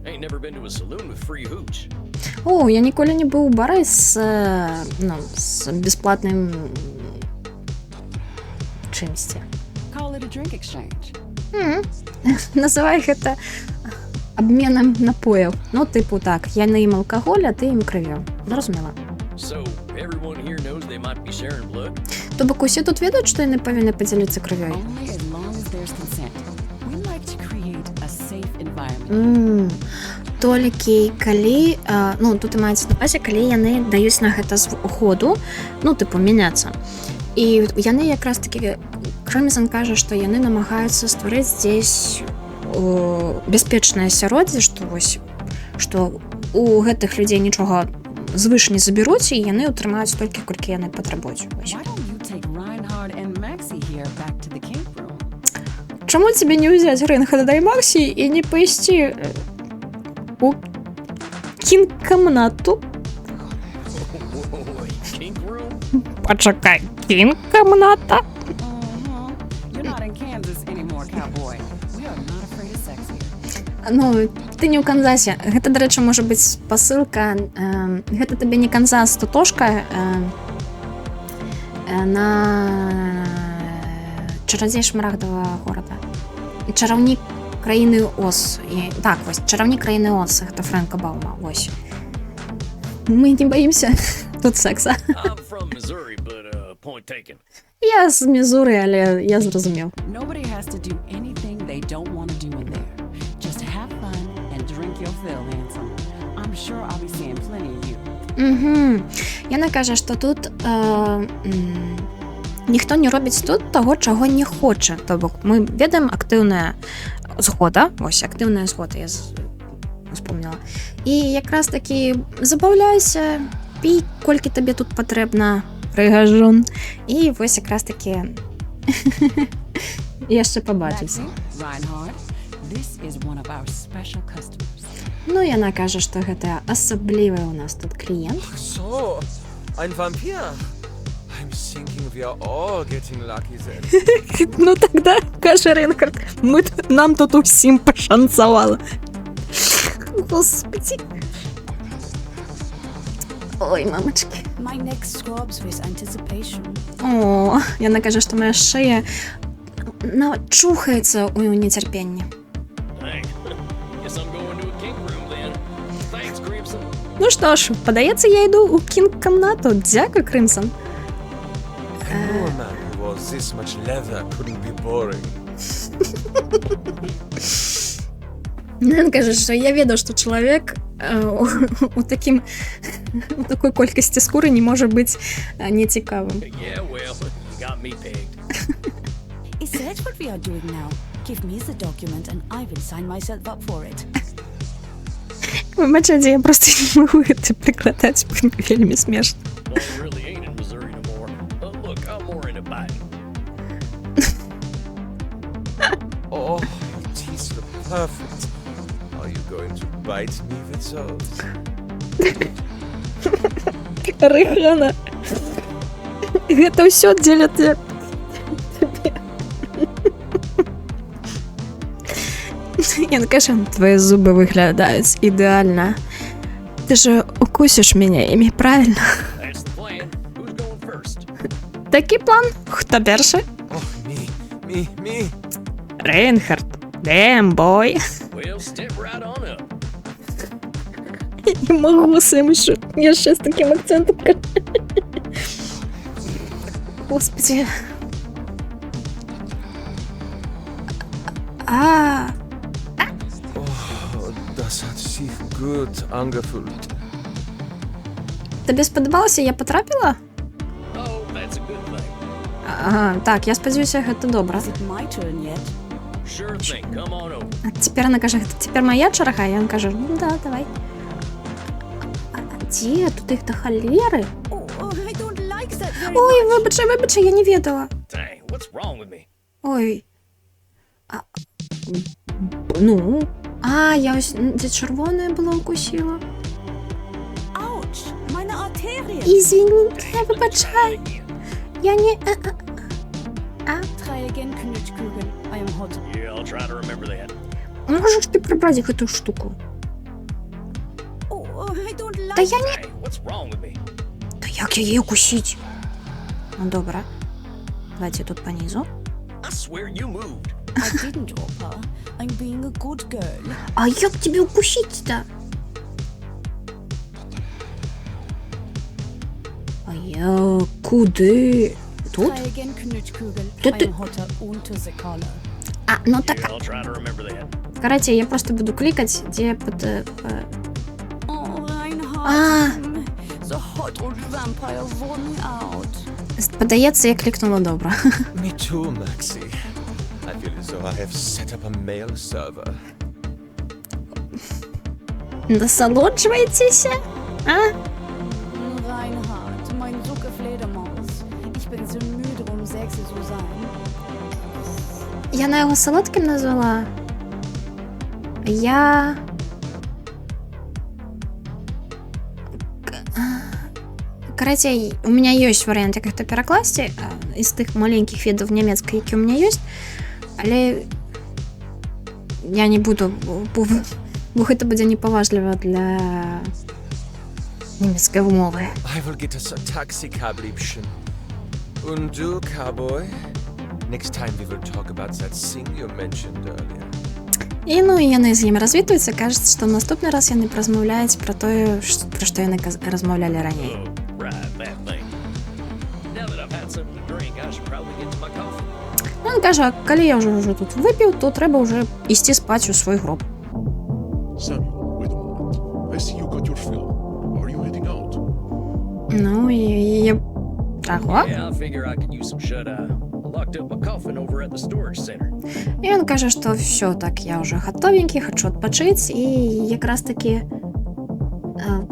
Ain't never been to a saloon with free hooch. О, я ніколі не быў у бары з бесплатным чымсьці. Call it a drink exchange. Называй гэта абменам напояў. Ну, тыпу так, яны ім алкаголь, а ты ім крывём. Зразумела. So, everyone here knows they might be sharing blood? То бок усе тут ведаюць, што яны павінны падзяліцца крывёй? Only as long as there's consent. We like to create a safe environment. Толькі калі, ну, тут маецца на увазі, калі яны даюць на гэта згоду, ну, тыпу, мяняцца. І яны якраз такі, Крымзан кажа, што яны намагаюцца стварыць здесь бяспечнае асяроддзе, што вось, што у гэтых людзей нічога звыш не забяруць, і яны ўтрымаюць толькі, колькі яны патрабуюць. Why don't you take Reinhard and Maxie here back to the camp room? Чаму тебе не ўзяць Рейнхарда і Максі і не пайсці у кінг-камнату? Kink room? Пачакай, кінг-камната? You're not in Kansas anymore, cowboy. We are not afraid of sex here. Ну, ты не ў Канзасе. Гэта, дарэчы, можа быць спасылка. Гэта табе не Канзас, тутошка на чарадзей шмарагдавага горада. Чараўнік краіны Оз. Так, вось, чараўнік краіны Оз. Гэта Фрэнка Баума. Вось. Мы не баімся тут секса. I'm from Missouri, but point taken. Я з Мізуры, але я зразумеў. Nobody has to do anything they don't want to do in there. Just have fun and drink your fill, handsome. I'm sure I'll be seeing plenty of you. Яна кажа, што тут ніхто не робіць тут таго, чаго не хоча. То бок мы ведаем актыўная згода. Вось, актыўная згода, я успомніла. І якраз такі забаўляйся, пі, колькі табе тут патрэбна, прыгажун. І вось якраз такі яшчэ пабачыць. Maxie, Reinhard, this is one of our special customers. Ну, яна кажа, што гэта асаблівы у нас тут клієнт. So, ein Vampir. I'm thinking we are all getting lucky then. Ну, тогда, каже Рейнхард, нам тут усім пошанцевало. Господи. Ой, мамочки. My neck throbs with anticipation. О, яна каже, што моя шея чухаецца у нецярпенні. Dang. Guess I'm going to a kink room then. Thanks, Crimson. Ну што ж, падаецца, я іду ў кінг-камнату. Дзякуй, Крымсон. I know a man who wore this much leather couldn't be boring. Ён кажа, што я ведаў, што чалавек у такім У такой колькасці скуры не можа быць нецікавым. Yeah, well, you got me pegged. Is that what we are doing now? Give me the document and I will sign myself up for it. Вибачайте, я просто не можу це прикладати, вельми смішно. Well, it really ain't in Missouri no more. Look, I'm more into biting. Oh, your teeth look perfect. Are you going to bite me with those? Рыхана. Гэта ўсё дзеля тебе. Ён кажа, твои зубы выглядаюць ідэальна. Ты же укусишь меня ими, правильно? That's the plan. Who's going first? Такі план. Хто перший? Oh, me. Рейнхард. Damn, boy. Well, step right on up. Не могу своим еще. Я сейчас с таким акцентом. Господи. Oh, das hat sich gut angefühlt. Тобі сподобалося? Я потрапила? Oh, that's a good thing. Ага, так, я сподіваюся, гэта добра. Is it my turn yet? Sure thing. Come on over. А тепер вона каже, гэта тепер моя чарга? Я каже, ну да, давай. А де? Тут їх до холери? Oh, I don't like that very Ой, much. вибачте, я не ведала. Dang, what's wrong with me? Ой. Ну. Я ось де червоне було укусила. Ouch! Meine Arterien! Извините, вибачай. Я не... Try again, Knutschkugel. I am hot. Yeah, I'll try to remember that. Можеш ти прибрати эту штуку? Oh, I don't like Та я не... Hey, what's wrong with me? Та як я її укусить? Ну, добре. Давайте тут понизу. I swear you moved. I didn't, Opa. I'm being a good girl. А як тебе укусить-то? А я куди? Тут? Try again, Knutschkugel. Du- I du- am hotter unter the collar. Ну Yeah, так. I'll try to remember that. Короче, я просто буду кликать, где под... Oh, Reinhard. Ah. The hot old vampire wore me out. Подається, я клікнула добре. Me too, Maxi. I feel as though I have set up a mail server. Насолоджуєтеся? Reinhard, mein Sucke Fledermaus. Ich bin so müde, um 6 zu sein. Я на його солодким назвала. Я... Короче, у меня есть варіант, як це перекласти із тих маленьких видів німецької, які у мене є, але я не буду, бо це буде неповажливо для німецької мови. I will get us a taxicab, Liebchen. Und du, cowboy? Next time we will talk about that thing you mentioned earlier. І вони з ним розвітуються, кажуть, що наступний раз вони розмовляють про те, про що вони розмовляли раніше. Oh, right, that thing. Now that I've had something to drink, I should probably get to my coffee. Він каже, коли я вже тут випив, то треба вже йти спати у свій гроб. Samuel, wait a moment. I see you got your fill. Are you heading out? Ну, і я... Ага. Yeah, I figure I could use some shut-eye. I locked up my coffin over at the storage center. І він каже, що все, так, я вже готовенький, хочу відпочити, і якраз таки,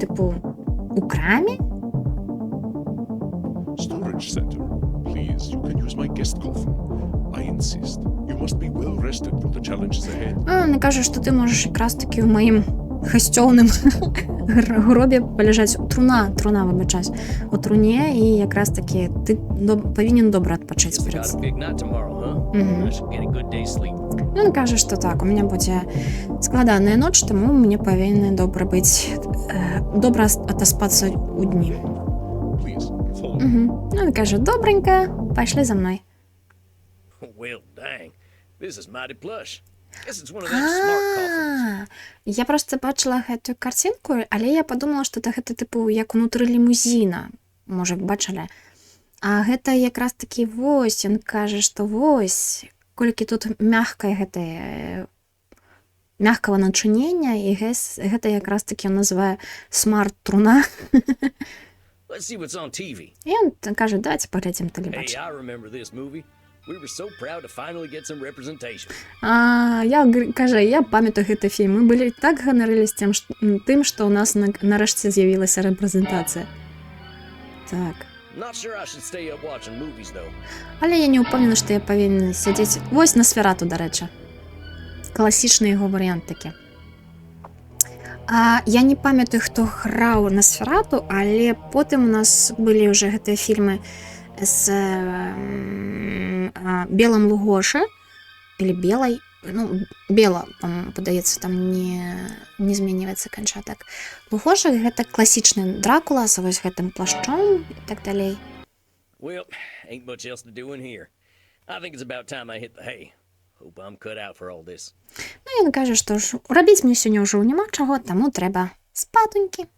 типу, у крамі? Storage center. Please, you can use my guest coffin. I insist. You must be well rested for the challenges ahead. Він каже, що ти можеш якраз таки в моїм гостьовним гробі полежати. Труна, вибачаюсь, у труні, і якраз таки ти повинен добре відпочити Guess we перед got a цим. big night tomorrow, huh? Mhm. I should get a good day's sleep. Він каже, що так, у мене буде складана ніч, тому мені повинен добре отоспатися у дні. Please, follow me. Угу. Він каже, добренько, пішли за мною. Well, dang. This is mighty plush. Guess it's one of them smart coffins. Я просто бачила гэтую картинку, але я подумала, што гэта типу як унутры лімузіна. Можа, бачылі. А гэта якраз такі вось, ён кажа, што вось, колькі тут мягкае гэтае мягкого начынення, і гэта якраз такі ён называе смарт-труна. Let's see what's on TV. І ён кажа, давайте паглядзім Hey, тэлебачанне. I remember this movie. We were so proud to finally get some representation. Кажа, я памятаю гэты фільм. Мы былі так ганарылись тым, што ў нас нарэшце з'явілася рэпрэзентацыя. Так. Not sure I should stay up watching movies, though. Але я не ўпэўнена, што я павінна сядзець. Вось Носферату, дарэчы. Класічны яго варыянт такі. Я не памятаю, хто граў Носферату, але потым у нас былі ўжо гэтыя фільмы з Белым Лугошы, или Белай, ну, Бела, падаецца, там не зменьваецца канчатак. Лугоша — гэта класічны Дракула з вось гэтым плашчом і так далей. Well, ain't much else to do in here. I think it's about time I hit the hay. Hope I'm cut out for all this. Ну, ён кажа, што ж, рабіць мне сёння ўжо няма чаго, таму трэба спатунькі.